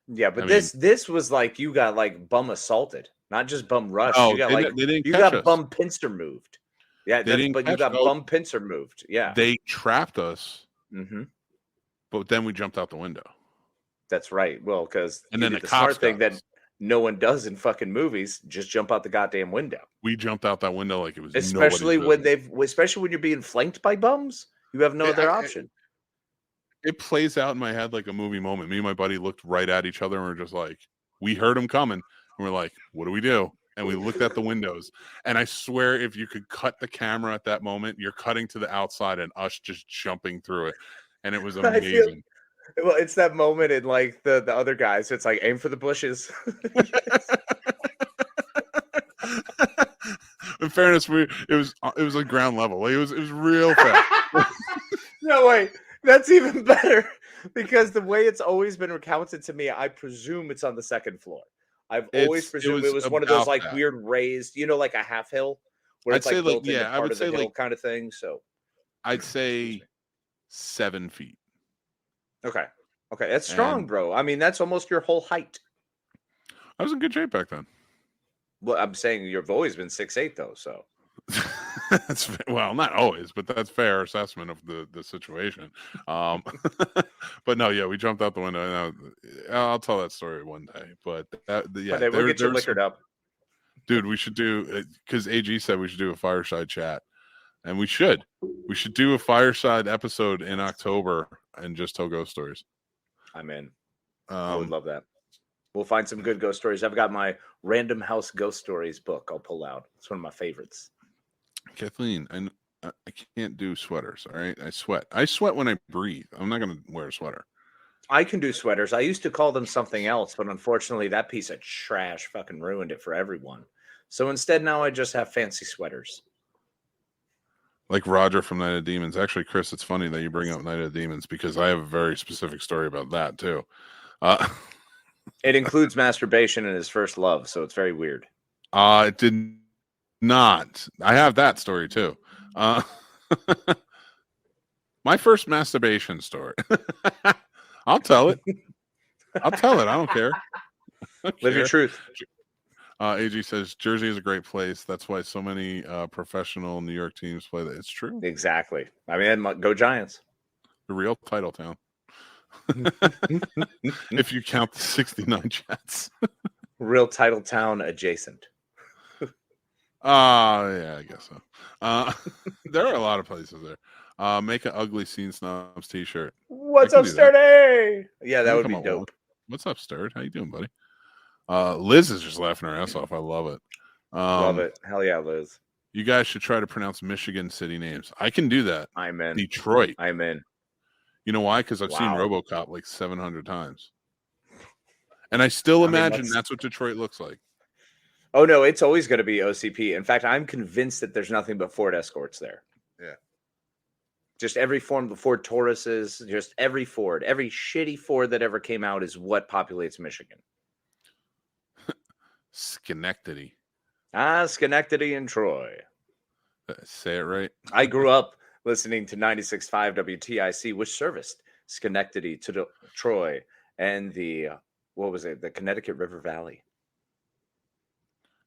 Yeah, but I this was like you got like bum assaulted, not just bum rushed. Oh, You got they didn't you catch got us. bum pincer moved. Yeah, They didn't but you catch got us. bum pincer moved. Yeah. They trapped us, Mm-hmm. but then we jumped out the window. That's right. Well, because And then the smart cops thing got that us. no one does in fucking movies, just jump out the goddamn window. We jumped out that window like it was Especially especially when you're being flanked by bums, you have no Yeah, other option. It plays out in my head like a movie moment. Me and my buddy looked right at each other and we're just like, we heard him coming. And we're like, what do we do? And we looked at the windows. And I swear, if you could cut the camera at that moment, you're cutting to the outside and us just jumping through it. And it was I feel- amazing. Well, it's that moment in like the other guys. It's like aim for the bushes. In fairness, it was like ground level. Like, it was real fast. No, wait, that's even better because the way it's always been recounted to me, I presume it's on the second floor. I've always presumed it was one of those about like that. weird raised, like a half hill where I'd it's like say, like, built into yeah, I part would of the say, hill like- kind of thing. So I'd say 7 feet. okay, that's strong, And- bro. I mean, that's almost your whole height. I was in good shape back then. Well, I'm saying you've always been 6'8", though. So Well, not always, but that's fair assessment of the situation. But no, yeah, we jumped out the window. And I'll tell that story one day. But yeah, we'll get you liquored up. Dude, we should do, because AG said we should do a fireside chat, and we should do a fireside episode in October and just tell ghost stories. I'm in. I would Um, love that. We'll find some good ghost stories. I've got my Random House Ghost Stories book. I'll pull out. It's one of my favorites. Kathleen, I can't do sweaters. All right, I sweat when I breathe. I'm not gonna wear a sweater. I can do sweaters. I used to call them something else, but unfortunately, that piece of trash fucking ruined it for everyone. So instead, now I just have fancy sweaters. Like Roger from Night of Demons. Actually, Chris, it's funny that you bring up Night of Demons because I have a very specific story about that too. It includes masturbation in his first love, so it's very weird. It did not. I have that story too. My first masturbation story. I'll tell it. I'll tell it. I don't care. Live your truth. AG says Jersey is a great place. That's why so many professional New York teams play that. It's true. Exactly. I mean, go Giants. The real title town. If you count the 69 Jets. Real title town adjacent. Yeah, I guess so. There are a lot of places there. Make an ugly Scene Snobs t-shirt. What's up, Sturdy? Yeah, that would be dope. One. What's up, Sturd? How you doing, buddy? Liz is just laughing her ass off. I love it. Love it. Hell yeah, Liz. You guys should try to pronounce Michigan city names. I can do that. I'm in. Detroit. I'm in. You know why? Because I've seen RoboCop like 700 times. And I still imagine that's what Detroit looks like. Oh, no, it's always going to be OCP. In fact, I'm convinced that there's nothing but Ford Escorts there. Yeah. Just every form of Ford Tauruses, just every Ford, every shitty Ford that ever came out is what populates Michigan. Schenectady. Schenectady and Troy. Say it right. I grew up listening to 96.5 WTIC, which serviced Schenectady to Troy and the, the Connecticut River Valley.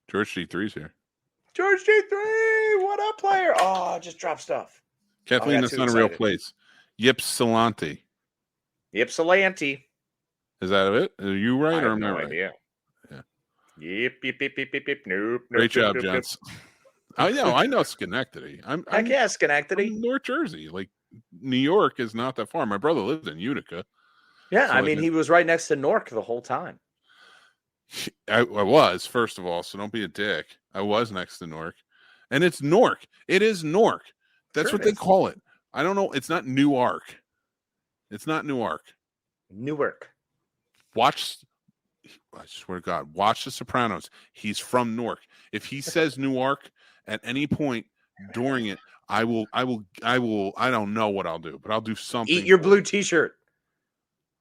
George G3's here. George G3, what up, player? Oh, just drop stuff. Kathleen, that's not a real place. Ypsilanti. Ypsilanti. Is that it? Are you right or am I right? Idea. Yeah. Yep. Nope. Great job, gents. I know Schenectady. Heck yeah, Schenectady. I'm North Jersey. Like, New York is not that far. My brother lived in Utica. Yeah, so I mean, he was right next to Newark the whole time. I was, first of all, so don't be a dick. I was next to Newark. And it's Newark. It is Newark. That's what they call it. I don't know. It's not Newark. It's not Newark. Newark. I swear to God, watch The Sopranos. He's from Newark. If he says Newark at any point during it, I don't know what I'll do, but I'll do something. Eat your blue t-shirt.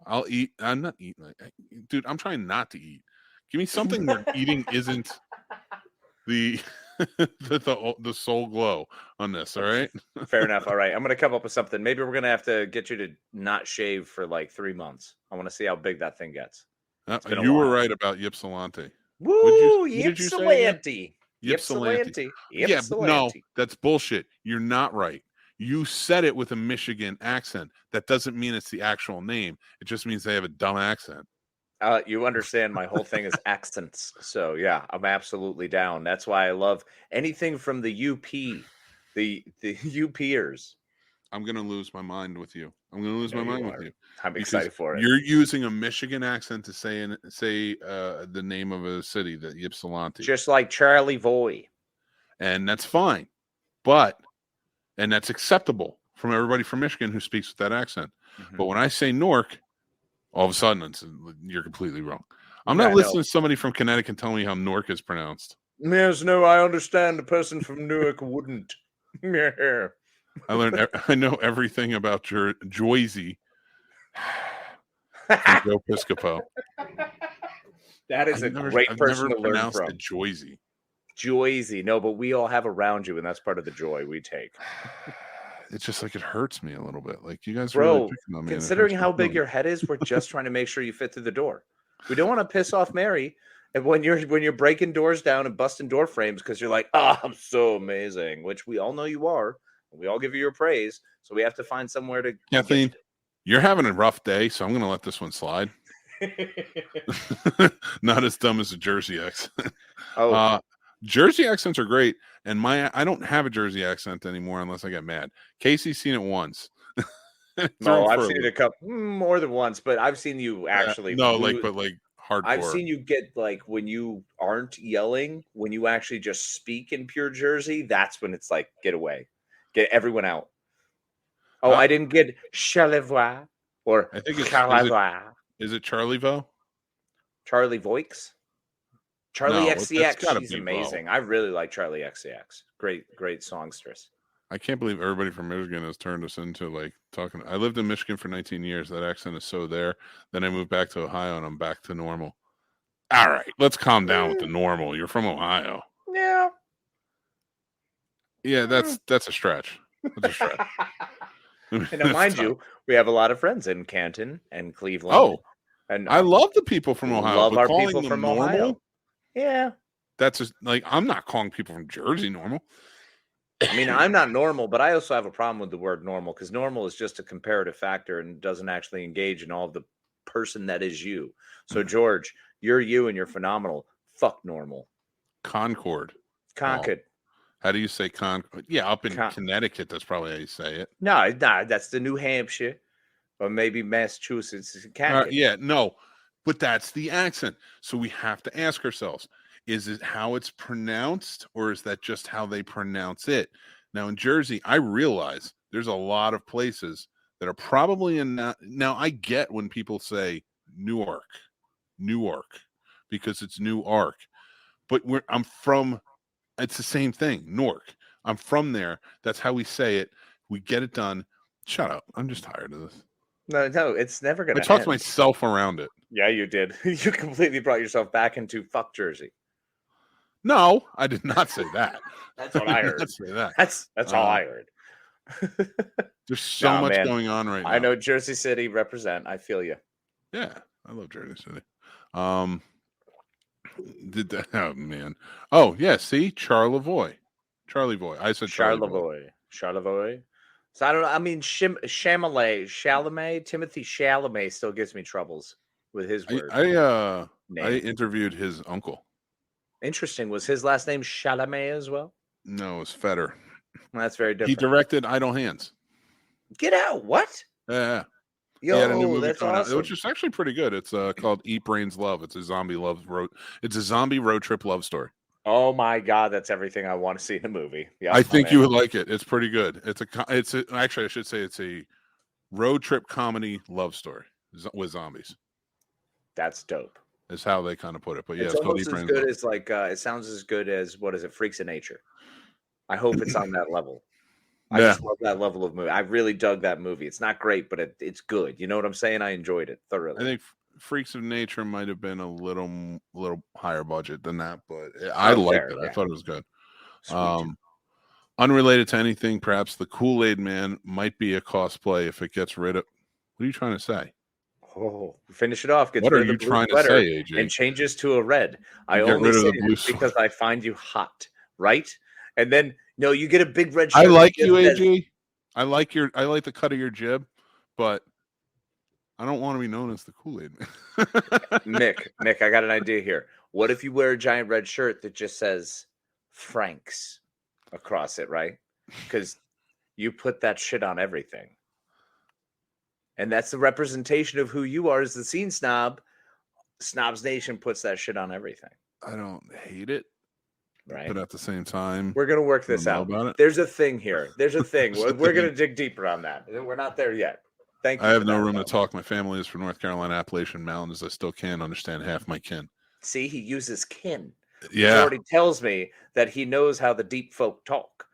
I'll eat. I'm not eating. Dude, I'm trying not to eat. Give me something where eating isn't the soul glow on this. All right. Fair enough. All right. I'm going to come up with something. Maybe we're going to have to get you to not shave for like 3 months. I want to see how big that thing gets. You were right about Ypsilanti. Woo! Ypsilanti. Ypsilanti. Yeah, no, that's bullshit. You're not right. You said it with a Michigan accent. That doesn't mean it's the actual name. It just means they have a dumb accent. You understand my whole thing is accents. So yeah, I'm absolutely down. That's why I love anything from the UP, the UPers. I'm gonna lose my mind with you. I'm excited for it. You're using a Michigan accent to say the name of a city, the Ypsilanti, just like Charlie Voy, and that's fine, and that's acceptable from everybody from Michigan who speaks with that accent. Mm-hmm. But when I say Newark, all of a sudden you're completely wrong. I'm not listening to somebody from Connecticut tell me how Newark is pronounced. Yes, no, I understand. A person from Newark wouldn't. I know everything about Joyzy from Joe Piscopo. That is a great person to learn from. Joyzy. Joyzy. No, but we all have around you, and that's part of the joy we take. It's just like it hurts me a little bit. Like you guys are really picking on me. Considering how big your head is, we're just trying to make sure you fit through the door. We don't want to piss off Mary. And when you're breaking doors down and busting door frames because you're like, I'm so amazing, which we all know you are. We all give you your praise. So we have to find somewhere to. Kathleen, you're having a rough day, so I'm going to let this one slide. Not as dumb as a Jersey accent. Jersey accents are great, and I don't have a Jersey accent anymore unless I get mad. Casey's seen it once. No, I've seen it a couple more than once, but I've seen you actually. Hardcore. I've seen you get like when you aren't yelling, when you actually just speak in pure Jersey. That's when it's like get away, get everyone out. Oh, I didn't get Charlevoix or I think it's Charlevoix. Is it Charlevoix? Charlie Voix? Charlie XCX, she's amazing. Vo. I really like Charlie XCX. Great songstress. I can't believe everybody from Michigan has turned us into like talking. I lived in Michigan for 19 years. That accent is so there. Then I moved back to Ohio and I'm back to normal. All right, let's calm down with the normal. You're from Ohio. Yeah. Yeah, that's a stretch. That's a stretch. And now, mind you, we have a lot of friends in Canton and Cleveland. Oh, And I love the people from we Ohio. love but our calling people them from normal, Ohio. Yeah. That's just like, I'm not calling people from Jersey normal. I mean, I'm not normal, but I also have a problem with the word normal because normal is just a comparative factor and doesn't actually engage in all of the person that is you. So, George, you're you and you're phenomenal. Fuck normal. Concord. Concord. How do you say Concord? Yeah, up in Connecticut, that's probably how you say it. No, that's the New Hampshire or maybe Massachusetts. Yeah, no, but that's the accent. So we have to ask ourselves, is it how it's pronounced or is that just how they pronounce it? Now in Jersey, I realize there's a lot of places that are probably in that. Now I get when people say Newark, because it's Newark, but I'm from, it's the same thing, Newark. I'm from there. That's how we say it. We get it done. Shut up. I'm just tired of this. No, it's never going to I talked myself around it. Yeah, you did. You completely brought yourself back into fuck Jersey. No, I did not say that. That's what I heard. Not say that. That's all I heard. There's so much going on right now. I know Jersey City represent. I feel you. Yeah, I love Jersey City. Did that? Oh man. Oh yeah. See, Charlevoix. I said Charlevoix. So I don't know. I mean, Chalamet, Timothy Chalamet still gives me troubles with his word. I interviewed his uncle. Interesting. Was his last name Chalamet as well? No, it was Feder. That's very different. He directed Idle Hands. Get Out. What? Yeah. Yo, he had a new movie that's coming awesome. out, which is actually pretty good. It's called Eat Brains Love. It's a zombie road trip love story. Oh my god, that's everything I want to see in a movie. Yeah, I think you would like it. It's pretty good. Actually, I should say it's a road trip comedy love story with zombies. That's dope. Is how they kind of put it. But yeah, it's almost as good as it sounds as good as what is it, Freaks of Nature. I hope it's on that level. I just love that level of movie. I really dug that movie. It's not great, but it's good. You know what I'm saying? I enjoyed it thoroughly. I think Freaks of Nature might have been a little higher budget than that, but I liked it. Yeah. I thought it was good. Unrelated to anything, perhaps the Kool-Aid Man might be a cosplay if it gets rid of. What are you trying to say? Oh, finish it off. What are you trying to say, AJ? And changes to a red. I only say it because I find you hot, right? And then no, you get a big red shirt. I like you, AJ. I like the cut of your jib, but I don't want to be known as the Kool-Aid Man. Mick, I got an idea here. What if you wear a giant red shirt that just says Frank's across it, right? Because you put that shit on everything. And that's the representation of who you are as the scene snob. Snobs Nation puts that shit on everything. I don't hate it. Right. But at the same time, we're going to work this out. There's a thing here. There's a thing. We're going to dig deeper on that. We're not there yet. Thank you. I have no room to talk. My family is from North Carolina, Appalachian Mountains. I still can't understand half my kin. See, he uses kin. Yeah. He already tells me that he knows how the deep folk talk.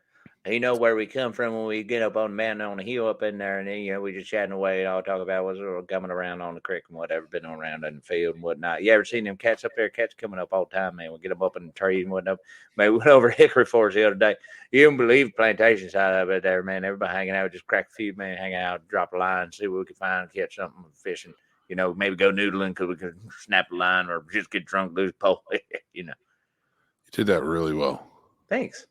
He know where we come from when we get up on the mountain on the hill up in there, and then, we just chatting away and all talk about what's coming around on the creek and whatever, been around in the field and whatnot. You ever seen them cats up there? Cats coming up all the time, man. We get them up in the trees and whatnot. Man, we went over Hickory Forest the other day. You don't believe plantation side of it there, man. Everybody hanging out, just crack a few, man, hang out, drop a line, see what we can find, catch something, fishing. Maybe go noodling because we can snap a line or just get drunk, lose a pole. You did that really well. Thanks.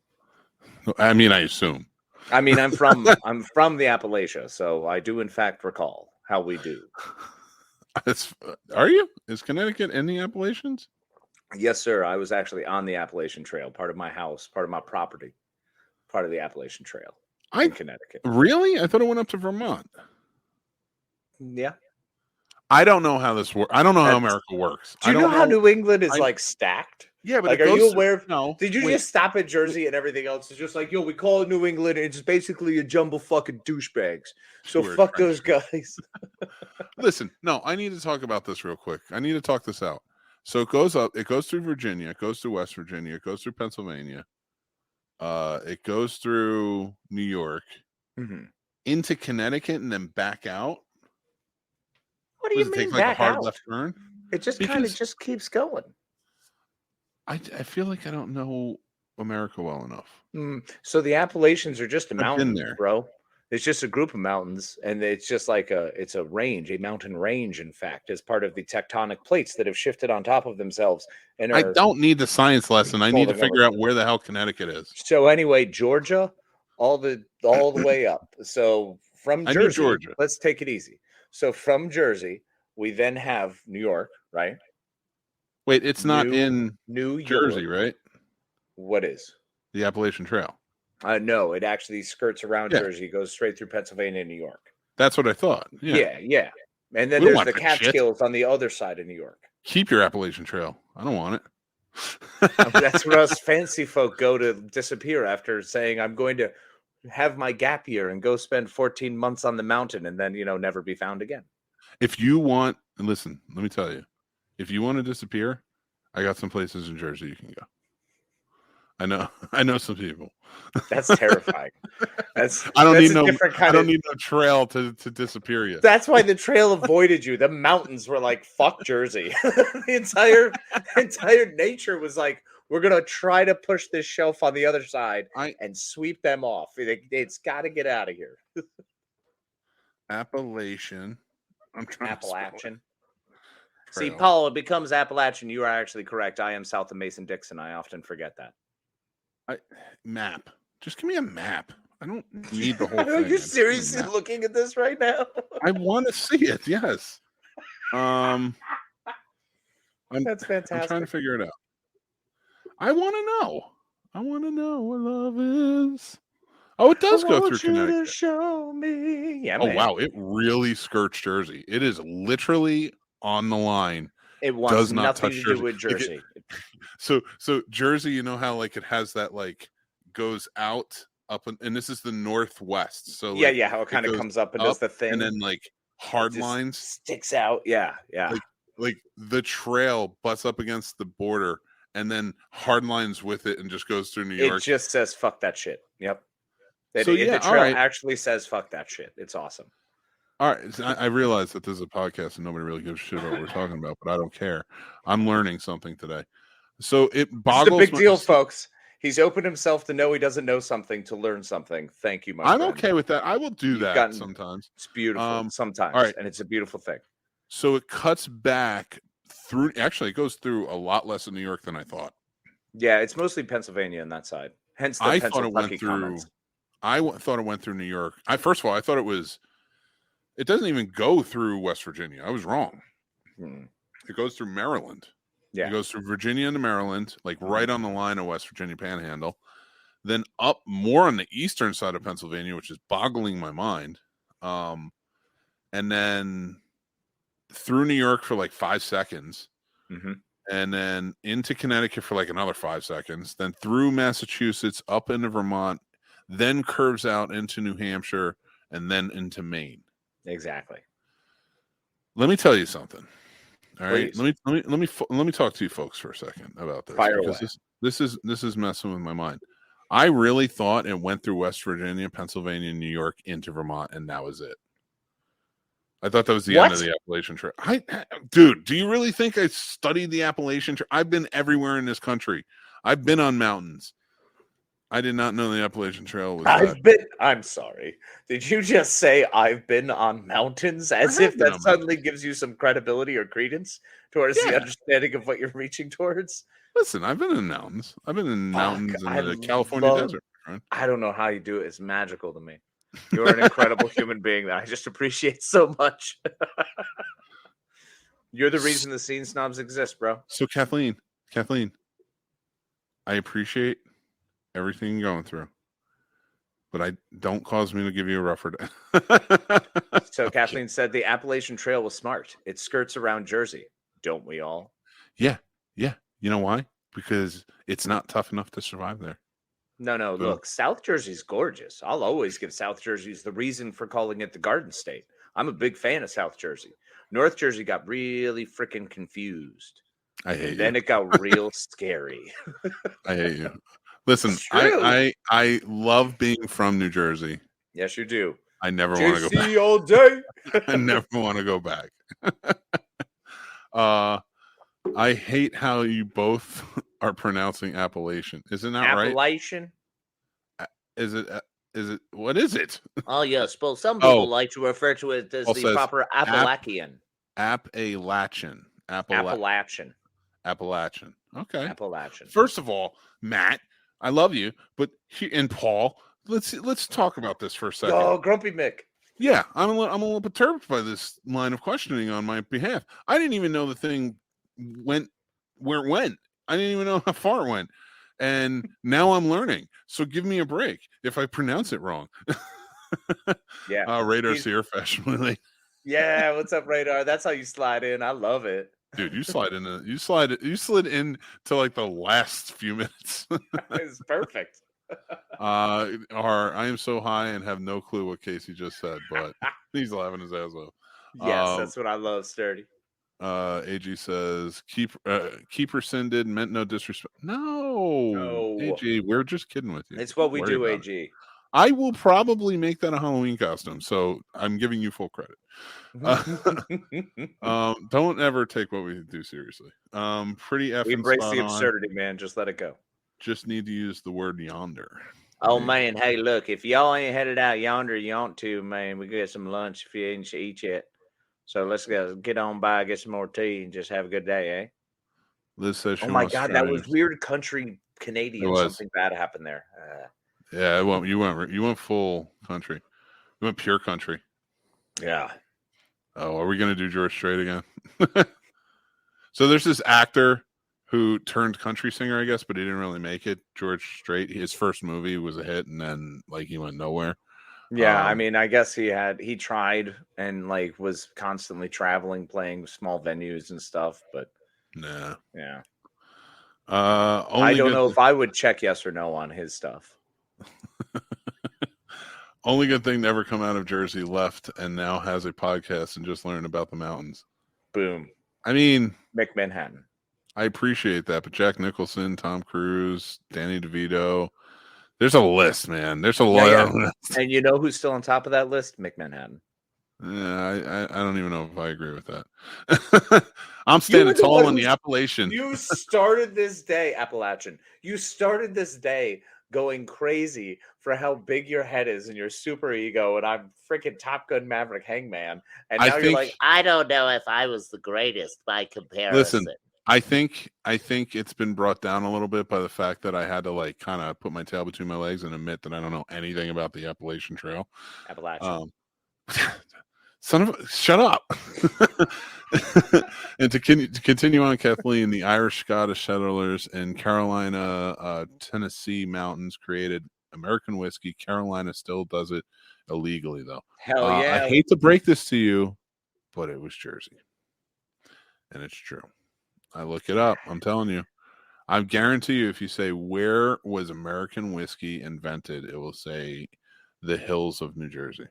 I mean, I assume. I mean, I'm from the Appalachia, so I do in fact recall how we do. Are you? Is Connecticut in the Appalachians? Yes, sir. I was actually on the Appalachian Trail, part of my house, part of my property, part of the Appalachian Trail in Connecticut. Really? I thought it went up to Vermont. Yeah. I don't know how this works. I don't know how America works. Do you know how New England is stacked? Yeah, but are you aware of? No. Did you just stop at Jersey and everything else is just we call it New England and it's basically a jumble fucking douchebags. So fuck those guys. Listen, no, I need to talk about this real quick. I need to talk this out. So it goes up, it goes through Virginia, it goes through West Virginia, it goes through Pennsylvania, it goes through New York, into Connecticut and then back out. What do you mean back out? Left turn? It just kind of just keeps going. I feel like I don't know America well enough. So the Appalachians are just a mountain, bro. It's just a group of mountains, and it's just like it's a range, a mountain range, in fact, as part of the tectonic plates that have shifted on top of themselves and I are don't need the science lesson. I need to folding over. figure out where the hell Connecticut is. So anyway, Georgia, all the way up. So from I knew Jersey, Georgia. let's take it easy. So from Jersey, we then have New York, right? Wait, it's not in New Jersey, York. right? What is? The Appalachian Trail. No, it actually skirts around Yeah. Jersey, goes straight through Pennsylvania and New York. That's what I thought. Yeah. Yeah. And then We don't there's want the that shit. Catskills on the other side of New York. Keep your Appalachian Trail. I don't want it. That's where us fancy folk go to disappear after saying, I'm going to have my gap year and go spend 14 months on the mountain and then, never be found again. If you want, and listen, let me tell you, if you want to disappear, I got some places in Jersey you can go. I know some people. That's terrifying. I don't need no trail to disappear you. That's why the trail avoided you. The mountains were like, fuck Jersey. The entire nature was like, we're gonna try to push this shelf on the other side and sweep them off. It's got to get out of here. Appalachian. Appalachian. See, Paul, it becomes Appalachian. You are actually correct. I am south of Mason-Dixon. I often forget that. Map. Just give me a map. I don't need the whole thing. Are you seriously looking at this right now? I want to see it. Yes. That's fantastic. I'm trying to figure it out. I want to know. I want to know what love is. Oh, it does go through Connecticut. Show me. Yeah, man. Wow. It really skirts Jersey. It is literally on the line. It wants nothing to do with Jersey. So Jersey, you know how like it has that like goes out up and this is the northwest. So like, how it kind of comes up and does the thing, and then like hard lines sticks out. Yeah. Like the trail butts up against the border, and then hard lines with it, and just goes through New York. It just says "fuck that shit." Yep. The trail actually says "fuck that shit." It's awesome. All right, so I realize that this is a podcast and nobody really gives a shit about what we're talking about, but I don't care. I'm learning something today. So it boggles. It's a big deal, folks. He's opened himself to know he doesn't know something, to learn something. Thank you, my friend. I'm okay with that. I will do that sometimes. It's beautiful sometimes, and it's a beautiful thing. So it cuts back through. Actually, it goes through a lot less in New York than I thought. Yeah, it's mostly Pennsylvania on that side. Hence, I thought it went through. Comments. I thought it went through New York. First of all, I thought it was. It doesn't even go through West Virginia. I was wrong. It goes through Maryland. Yeah. It goes through Virginia into Maryland, like right on the line of West Virginia Panhandle. Then up more on the eastern side of Pennsylvania, which is boggling my mind. And then through New York for like 5 seconds. Mm-hmm. And then into Connecticut for like another 5 seconds. Then through Massachusetts, up into Vermont, then curves out into New Hampshire, and then into Maine. Exactly. Let me tell you something. All right. Please. Let me talk to you folks for a second about this. Fire because away. This is messing with my mind. I really thought it went through West Virginia, Pennsylvania, New York into Vermont, and that was it. I thought that was the end of the Appalachian Trail. Dude, do you really think I studied the Appalachian Trail? I've been everywhere in this country. I've been on mountains. I did not know the Appalachian Trail was I'm sorry. Did you just say I've been on mountains as if that suddenly gives you some credibility or credence towards the understanding of what you're reaching towards? Listen, I've been in mountains. I've been in mountains in the California desert. Right? I don't know how you do it. It's magical to me. You're an incredible human being that I just appreciate so much. You're the reason the Scene Snobs exist, bro. So Kathleen, I appreciate everything you're going through, but I don't cause me to give you a rougher day. So Kathleen said the Appalachian Trail was smart. It skirts around Jersey. Don't we all? Yeah. You know why? Because it's not tough enough to survive there. No. Look, South Jersey's gorgeous. I'll always give South Jersey's the reason for calling it the Garden State. I'm a big fan of South Jersey. North Jersey got really freaking confused. I hate you. Then it got real scary. I hate you. Listen, I love being from New Jersey. Yes, you do. I never want to go back. all day. I never want to go back. I hate how you both are pronouncing Appalachian. Isn't that right? Appalachian? Is Is it? What is it? Oh, yes. Well, some people like to refer to it as Paul the says proper Appalachian. Appalachian. Appalachian. Okay. Appalachian. First of all, Matt, I love you, but and Paul, let's talk about this for a second. Oh, Grumpy Mick. Yeah, I'm a little perturbed by this line of questioning on my behalf. I didn't even know the thing went where it went. I didn't even know how far it went. And now I'm learning. So give me a break if I pronounce it wrong. Yeah. Radar's here fashionably. Yeah, what's up, Radar? That's how you slide in. I love it. Dude, you slid in to like the last few minutes. It's perfect. I am so high and have no clue what Casey just said, but he's laughing his ass off. Yes, that's what I love, Sturdy. AG says keeper rescinded, meant no disrespect. No, AG, we're just kidding with you. It's what we do, AG. I will probably make that a Halloween costume, so I'm giving you full credit. Don't ever take what we do seriously. Pretty effing. We embrace spot the on. absurdity, man. Just let it go. Just need to use the word yonder. Oh man, hey, look, if y'all ain't headed out yonder, you want to, man. We get some lunch if you ain't eat yet. So let's get on by, get some more tea, and just have a good day, eh? Liz says, "Oh my God, that was weird, country Canadian. Something bad happened there." Yeah, you went full country. You went pure country. Yeah. Oh, are we gonna do George Strait again? So there's this actor who turned country singer, I guess, but he didn't really make it. George Strait, his first movie was a hit, and then like he went nowhere. Yeah, I mean, I guess he tried and like was constantly traveling, playing small venues and stuff, but nah. Yeah. I don't know if I would check yes or no on his stuff. Only good thing to ever come out of Jersey left and now has a podcast and just learned about the mountains. Boom. I mean, Mick Manhattan. I appreciate that, but Jack Nicholson, Tom Cruise, Danny DeVito, there's a list, man. There's a lot. And you know who's still on top of that list? Mick Manhattan. Yeah, I don't even know if I agree with that. I'm standing tall in the Appalachian. You started this day, Appalachian. You started this day going crazy for how big your head is and your super ego, and I'm freaking Top Gun Maverick Hangman. And now you're like, I don't know if I was the greatest by comparison. Listen, I think it's been brought down a little bit by the fact that I had to like kind of put my tail between my legs and admit that I don't know anything about the Appalachian Trail. Appalachian. Shut up. And to continue on, Kathleen, the Irish Scottish settlers in Carolina, Tennessee mountains created American whiskey. Carolina still does it illegally, though. Hell yeah. I hate to break this to you, but it was Jersey. And it's true. I look it up. I'm telling you. I guarantee you, if you say, where was American whiskey invented, it will say the hills of New Jersey.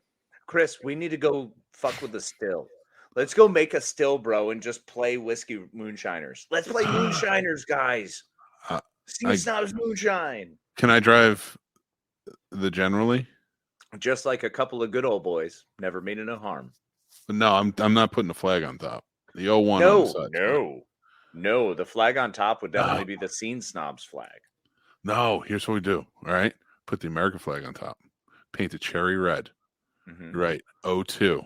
Chris, we need to go fuck with the still. Let's go make a still, bro, and just play whiskey moonshiners. Let's play moonshiners, guys. Scene Snobs moonshine. Can I drive the generally? Just like a couple of good old boys, never meaning no harm. No, I'm not putting a flag on top. The 01 no, on the side. No. The flag on top would definitely be the Scene Snobs flag. No, here's what we do. All right, put the American flag on top. Paint it cherry red. Mm-hmm. Right, 02.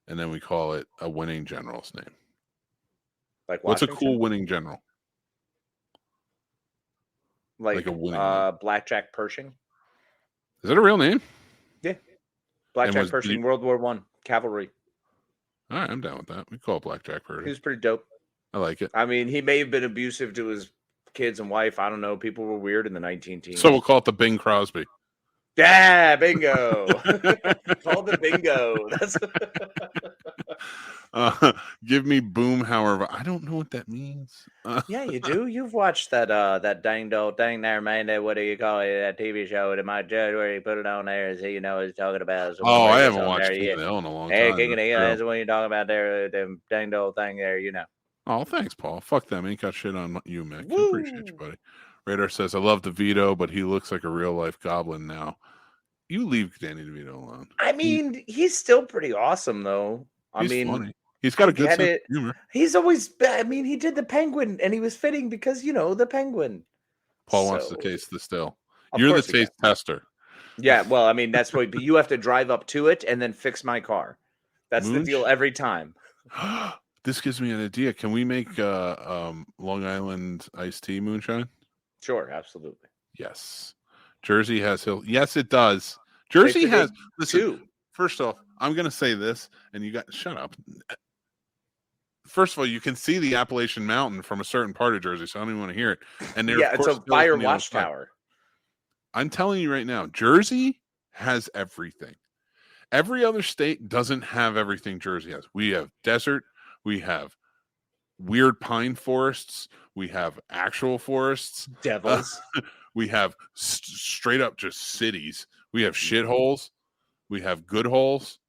And then we call it a winning general's name. Like what's a cool winning general? Like a winning Blackjack Pershing. Is that a real name? Yeah. Blackjack Pershing, World War I, cavalry. All right, I'm down with that. We call it Blackjack Pershing. He was pretty dope. I like it. I mean, he may have been abusive to his kids and wife. I don't know. People were weird in the 1910s. So we'll call it the Bing Crosby. Yeah, bingo. Call the bingo. That's give me boom. However, I don't know what that means. Yeah, you do. You've watched that dang doll thing there, man. That what do you call it? That TV show that my judge where he put it on there. Is he? You know, he's talking about. I haven't watched King of the Hill in a long time. Hey, King of the Hill. That's what you're talking about there. The dang doll thing there. You know. Oh, thanks, Paul. Fuck them. Ain't got shit on you, Mick. I appreciate you, buddy. Radar says, I love DeVito, but he looks like a real life goblin now. You leave Danny DeVito alone. I mean, he's still pretty awesome, though. He's funny. He's got a good sense of humor. He's always, I mean, he did the Penguin, and he was fitting because, you know, the Penguin. Paul wants to taste the still. You're the taste tester. Yeah, well, I mean, that's what, but you have to drive up to it and then fix my car. That's the deal every time. This gives me an idea. Can we make Long Island iced tea moonshine? Sure, absolutely. Yes. Jersey has hill. Yes, it does. Jersey has. Listen, two. First off, I'm going to say this, and you got shut up. First of all, you can see the Appalachian Mountain from a certain part of Jersey, so I don't even want to hear it. And yeah, it's a fire watchtower. I'm telling you right now, Jersey has everything. Every other state doesn't have everything Jersey has. We have desert. We have weird pine forests. We have actual forests. Devils. We have straight up just cities. We have shitholes. We have good holes.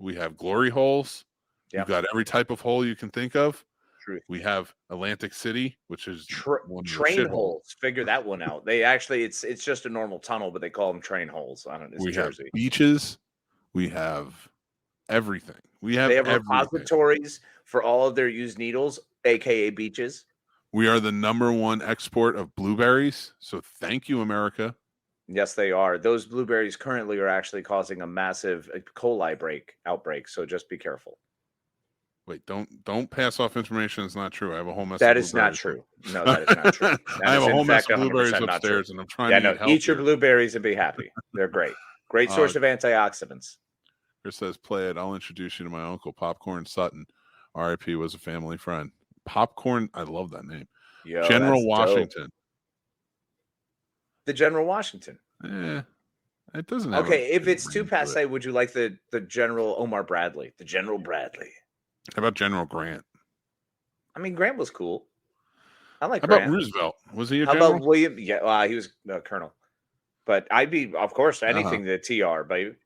We have glory holes. Yep. You've got every type of hole you can think of. Truth. We have Atlantic City, which is train holes. Figure that one out. They actually, it's just a normal tunnel, but they call them train holes. I don't know. We have beaches. We have everything. They have repositories for all of their used needles, aka beaches. We are the #1 export of blueberries. So thank you, America. Yes, they are. Those blueberries currently are actually causing a massive E. coli outbreak. So just be careful. Wait, don't pass off information that's not true. I have a whole mess. That is not true. No, that is not true. I have a whole mess of blueberries upstairs, and I'm trying to eat your blueberries and be happy. They're great. Great source of antioxidants. Chris says, "Play it. I'll introduce you to my uncle, Popcorn Sutton. R.I.P. was a family friend. Popcorn. I love that name. Yo, General Washington. Dope. The General Washington. It doesn't. Okay, if it's too passe, would you like the General Omar Bradley? The General Bradley. How about General Grant? I mean, Grant was cool. I like. How Grant. about Roosevelt? Was he a general? general? How about William? Yeah, he was a colonel. But I'd be, of course, anything the TR, baby.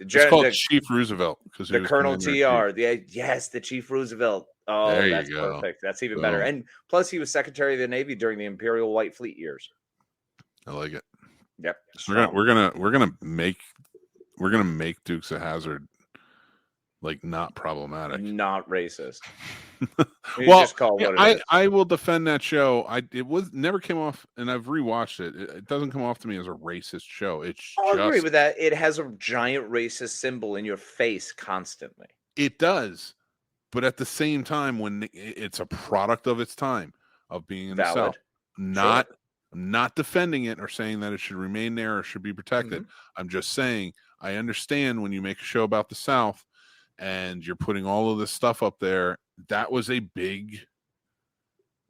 It's called Chief Roosevelt because the Colonel TR. The Chief Roosevelt. Oh, that's perfect. That's even better. And plus, he was Secretary of the Navy during the Imperial White Fleet years. I like it. Yep. We're gonna make Dukes of Hazzard like not problematic, not racist. Well, just call what it is. I will defend that show. It never came off, and I've rewatched it. It doesn't come off to me as a racist show. I agree with that. It has a giant racist symbol in your face constantly. It does, but at the same time, when it's a product of its time of being in the South, not defending it or saying that it should remain there or should be protected. Mm-hmm. I'm just saying I understand when you make a show about the South and you're putting all of this stuff up there. That was a big,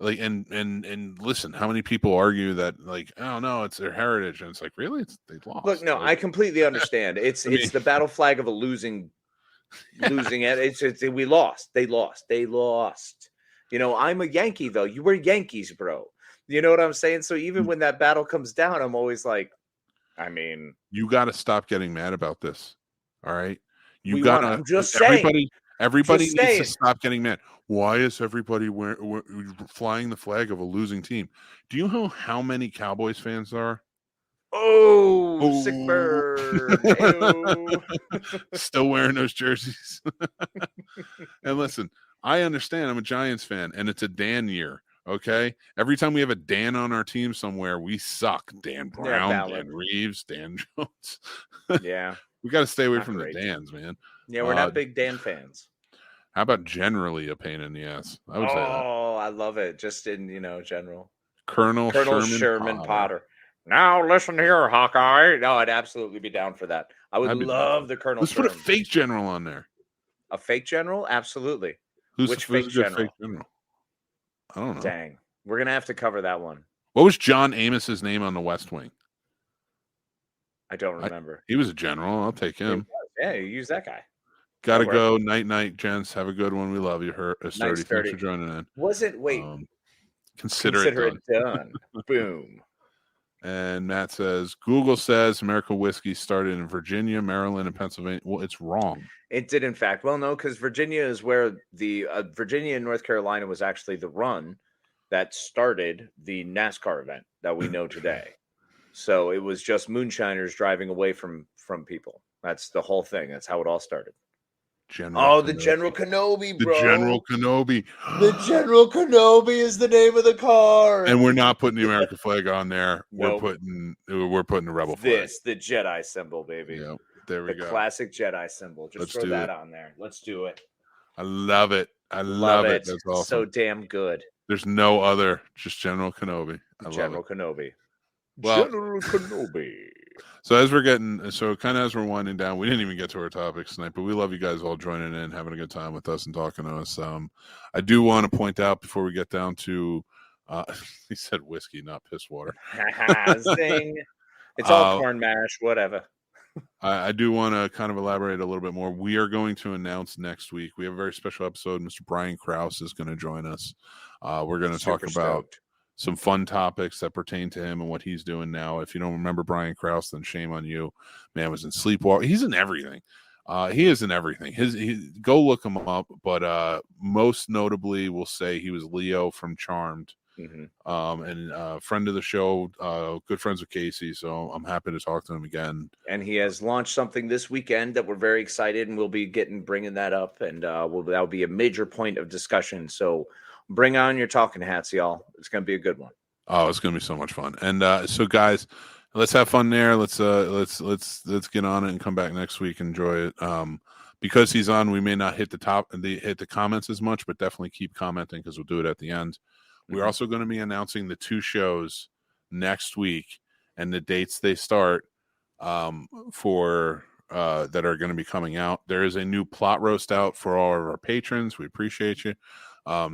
like, and listen, how many people argue that, like, oh no, it's their heritage, and it's like, really, they lost. Look, no, I completely understand. It's the battle flag of a losing it. We lost. They lost. You know, I'm a Yankee though. You were Yankees, bro. You know what I'm saying? So even when that battle comes down, I'm always like, I mean, you got to stop getting mad about this. All right, I'm just saying. Everybody needs to stop getting mad. Why is everybody flying the flag of a losing team? Do you know how many Cowboys fans there are? Oh, sick bird. Still wearing those jerseys. And listen, I understand. I'm a Giants fan, and it's a Dan year. Okay? Every time we have a Dan on our team somewhere, we suck. Dan Brown, Dan Reeves, Dan Jones. Yeah. We got to stay away from the Dans, man. Yeah, we're not big Dan fans. How about generally a pain in the ass? I would say that. Oh, I love it. Just in, general. Colonel Sherman Potter. Now listen here, Hawkeye. No, I'd absolutely be down for that. I would love the Colonel. Let's put a fake general on there. A fake general? Absolutely. Which fake general? I don't know. Dang. We're going to have to cover that one. What was John Amos's name on the West Wing? I don't remember. He was a general. I'll take him. Yeah, you use that guy. Gotta go. Night, gents. Have a good one. We love you. Sturdy. Thanks for joining in. Consider it done. Boom. And Matt says, Google says American whiskey started in Virginia, Maryland, and Pennsylvania. Well, it's wrong. It did, in fact. Well, no, because Virginia is where the Virginia and North Carolina was actually the run that started the NASCAR event that we know today. So it was just moonshiners driving away from people. That's the whole thing. That's how it all started. General the Kenobi. General Kenobi, bro. The General Kenobi. The General Kenobi is the name of the car. And we're not putting the American flag on there. Nope. We're putting the rebel flag. The Jedi symbol, baby. Yep. There we go. The classic Jedi symbol. Just throw that on there. Let's do it. I love it. I love it. That's awesome. So damn good. There's no other. Just General Kenobi. General Kenobi. Well, General Kenobi. So as we're winding down, we didn't even get to our topics tonight, but we love you guys all joining in, having a good time with us and talking to us. I do want to point out before we get down to, he said whiskey, not piss water. Zing. It's all corn mash, whatever. I do want to kind of elaborate a little bit more. We are going to announce next week. We have a very special episode. Mr. Brian Krause is going to join us. We're going to talk about some fun topics that pertain to him and what he's doing now. If you don't remember Brian Krause, then shame on you. Man was in Sleepwalker. He's in everything. He is in everything. Go look him up. But most notably, we'll say he was Leo from Charmed. Mm-hmm. And friend of the show, good friends with Casey. So I'm happy to talk to him again. And he has launched something this weekend that we're very excited, and we'll be bringing that up, and that'll be a major point of discussion. So bring on your talking hats, y'all. It's going to be a good one. Oh, it's going to be so much fun. And so, guys, let's have fun there. Let's get on it and come back next week. Enjoy it. Because he's on, we may not hit the comments as much, but definitely keep commenting because we'll do it at the end. Mm-hmm. We're also going to be announcing the 2 shows next week and the dates they start for that are going to be coming out. There is a new plot roast out for all of our patrons. We appreciate you.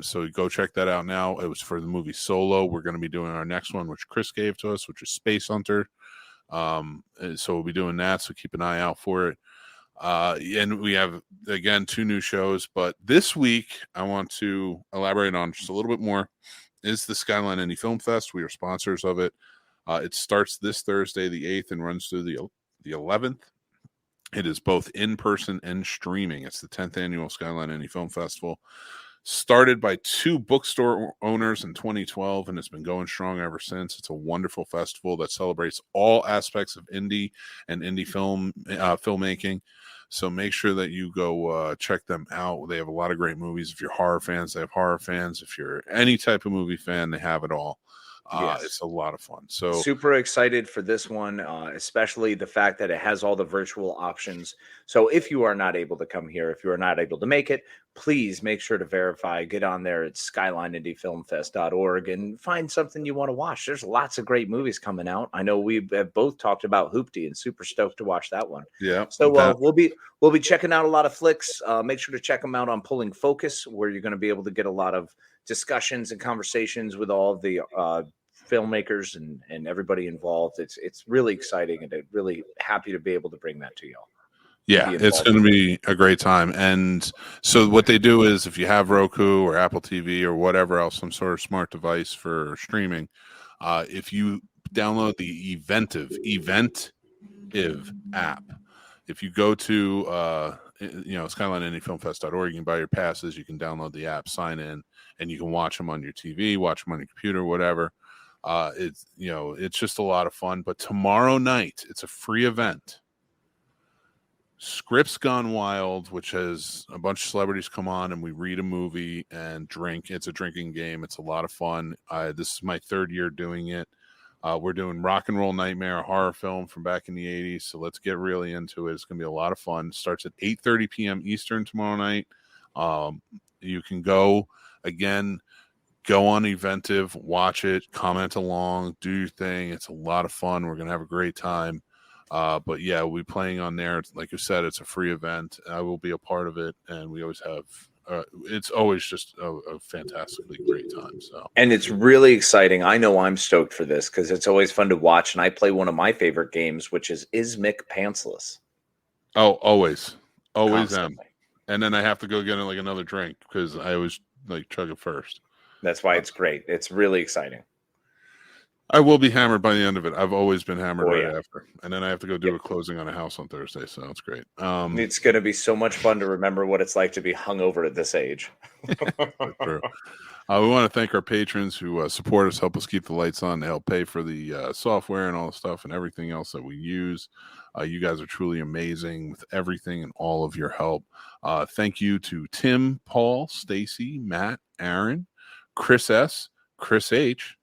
So go check that out now. It was for the movie Solo. We're going to be doing our next one, which Chris gave to us, which is Space Hunter. So we'll be doing that. So keep an eye out for it. And we have, again, 2 new shows. But this week, I want to elaborate on just a little bit more. Is the Skyline Indie Film Fest. We are sponsors of it. It starts this Thursday, the 8th, and runs through the 11th. It is both in person and streaming. It's the 10th annual Skyline Indie Film Festival. Started by 2 bookstore owners in 2012, and it's been going strong ever since. It's a wonderful festival that celebrates all aspects of indie and indie filmmaking. So make sure that you go check them out. They have a lot of great movies. If you're horror fans, they have horror fans. If you're any type of movie fan, they have it all. Yes. It's a lot of fun. So super excited for this one, especially the fact that it has all the virtual options. So if you are not able to come here, if you are not able to make it, please make sure to verify. Get on there at skylineindiefilmfest.org and find something you want to watch. There's lots of great movies coming out. I know we have both talked about Hoopty and super stoked to watch that one. Yeah. So we'll be checking out a lot of flicks. Make sure to check them out on Pulling Focus, where you're going to be able to get a lot of discussions and conversations with all of the filmmakers and everybody involved. It's really exciting, and I'm really happy to be able to bring that to y'all. Yeah, it's going to be a great time. And so what they do is, if you have Roku or Apple TV or whatever else, some sort of smart device for streaming, if you download the Eventive app, if you go to SkylineIndieFilmFest.org, you can buy your passes, you can download the app, sign in, and you can watch them on your TV, watch them on your computer, whatever. It's just a lot of fun. But tomorrow night, it's a free event. Scripts Gone Wild, which has a bunch of celebrities come on and we read a movie and drink. It's a drinking game. It's a lot of fun. This is my 3rd year doing it. We're doing Rock and Roll Nightmare, a horror film from back in the 80s. So let's get really into it. It's going to be a lot of fun. It starts at 8:30 p.m. Eastern tomorrow night. You can go on Eventive, watch it, comment along, do your thing. It's a lot of fun. We're going to have a great time. But yeah, we'll be playing on there. Like you said, it's a free event. I will be a part of it. And we always have, it's always just a fantastically great time. So, and it's really exciting. I know I'm stoked for this because it's always fun to watch. And I play one of my favorite games, which is Mick Pantsless? Oh, always am. And then I have to go get another drink because I always chug it first. That's why it's great. It's really exciting. I will be hammered by the end of it. I've always been hammered after. And then I have to go do a closing on a house on Thursday, so it's great. It's going to be so much fun to remember what it's like to be hungover at this age. True. We want to thank our patrons who support us, help us keep the lights on, help pay for the software and all the stuff and everything else that we use. You guys are truly amazing with everything and all of your help. Thank you to Tim, Paul, Stacy, Matt, Aaron, Chris S., Chris H.,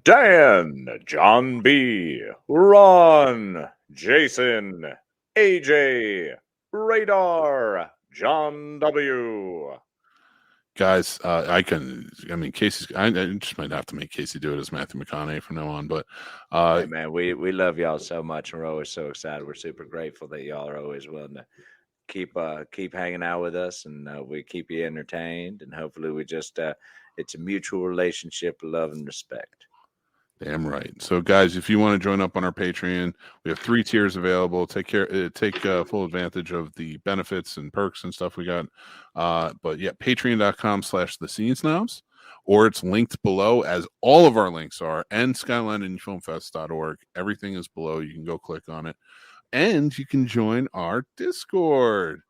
Dan, John B., Ron, Jason, AJ, Radar, John W. Guys, Casey's. I just might have to make Casey do it as Matthew McConaughey from now on. But hey man, we love y'all so much, and we're always so excited. We're super grateful that y'all are always willing to keep hanging out with us, and we keep you entertained, and hopefully we just it's a mutual relationship of love and respect. Damn right. So, guys, if you want to join up on our Patreon, we have 3 tiers available. Take full advantage of the benefits and perks and stuff we got. But yeah, patreon.com/thescenesnobs, or it's linked below, as all of our links are, and skylineindiefilmfest.org. Everything is below. You can go click on it, and you can join our Discord.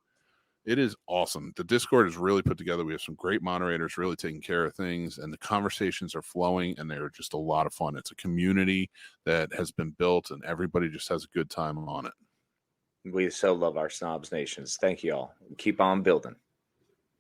It is awesome. The Discord is really put together. We have some great moderators really taking care of things, and the conversations are flowing, and they're just a lot of fun. It's a community that has been built, and everybody just has a good time on it. We so love our Snobs Nations. Thank you all. Keep on building.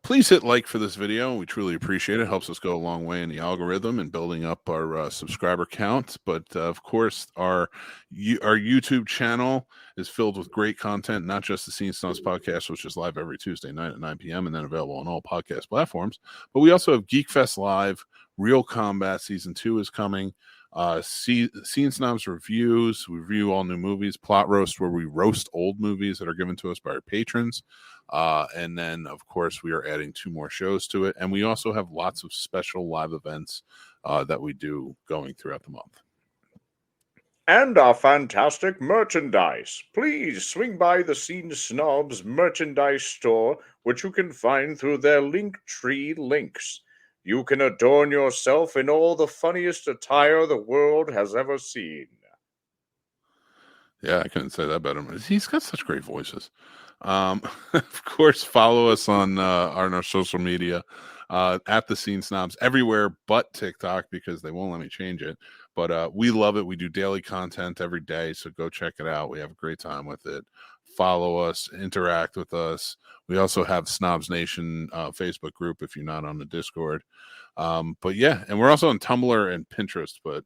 Please hit like for this video. We truly appreciate it. It helps us go a long way in the algorithm and building up our subscriber count. But of course, our YouTube channel is filled with great content, not just the Scene Snobs Podcast, which is live every Tuesday night at 9 p.m. and then available on all podcast platforms. But we also have Geek Fest Live. Real Combat Season 2 is coming. Scene Snobs Reviews. We review all new movies. Plot Roast, where we roast old movies that are given to us by our patrons. And then, of course, we are adding 2 more shows to it. And we also have lots of special live events that we do going throughout the month. And our fantastic merchandise. Please swing by the Scene Snobs merchandise store, which you can find through their Linktree links. You can adorn yourself in all the funniest attire the world has ever seen. Yeah, I couldn't say that better. He's got such great voices. Of course, follow us on our social media at the Scene Snobs everywhere but TikTok, because they won't let me change it. But we love it. We do daily content every day, so go check it out. We have a great time with it. Follow us, interact with us. We also have Snobs Nation Facebook group if you're not on the Discord. But yeah, and we're also on Tumblr and Pinterest, but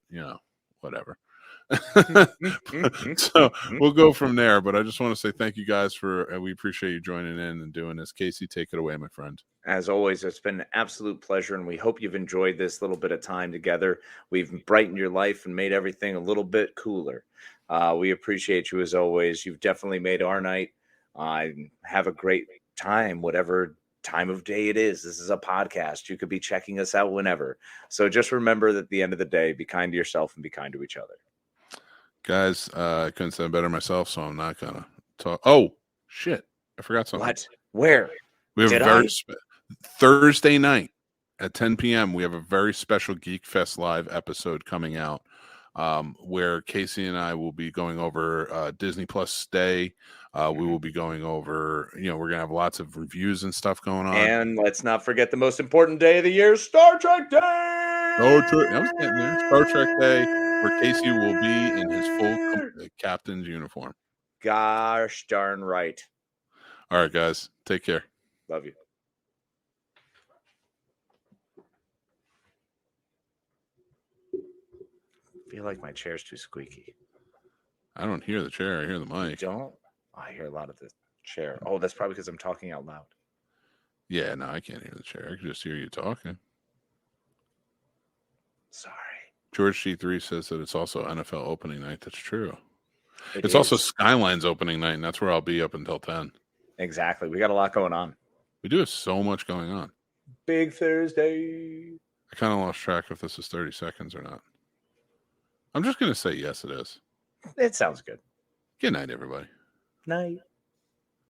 whatever. So we'll go from there. But I just want to say thank you guys we appreciate you joining in and doing this. Casey, take it away, my friend. As always, it's been an absolute pleasure, and we hope you've enjoyed this little bit of time together. We've brightened your life and made everything a little bit cooler. We appreciate you as always. You've definitely made our night. Have a great time, whatever time of day it is. This is a podcast. You could be checking us out whenever. So just remember that at the end of the day, be kind to yourself and be kind to each other. Guys, I couldn't say it better myself, so I'm not gonna talk. Oh shit, I forgot something. What? Where? We have Thursday night at 10 p.m. We have a very special Geek Fest Live episode coming out, where Casey and I will be going over Disney Plus Day. We will be going over, we're gonna have lots of reviews and stuff going on. And let's not forget the most important day of the year, Star Trek Day. I was getting there. Star Trek Day, where Casey will be in his full captain's uniform. Gosh darn right. All right, guys. Take care. Love you. I feel like my chair's too squeaky. I don't hear the chair. I hear the mic. You don't? I hear a lot of the chair. Oh, that's probably because I'm talking out loud. Yeah, no, I can't hear the chair. I can just hear you talking. Sorry. George G3 says that it's also NFL opening night. That's true. It's is. also Skyline's opening night, and that's where I'll be up until 10. Exactly. We got a lot going on. We do have so much going on. Big Thursday. I kind of lost track if this is 30 seconds or not. I'm just going to say yes, it is. It sounds good. Good night, everybody. Night.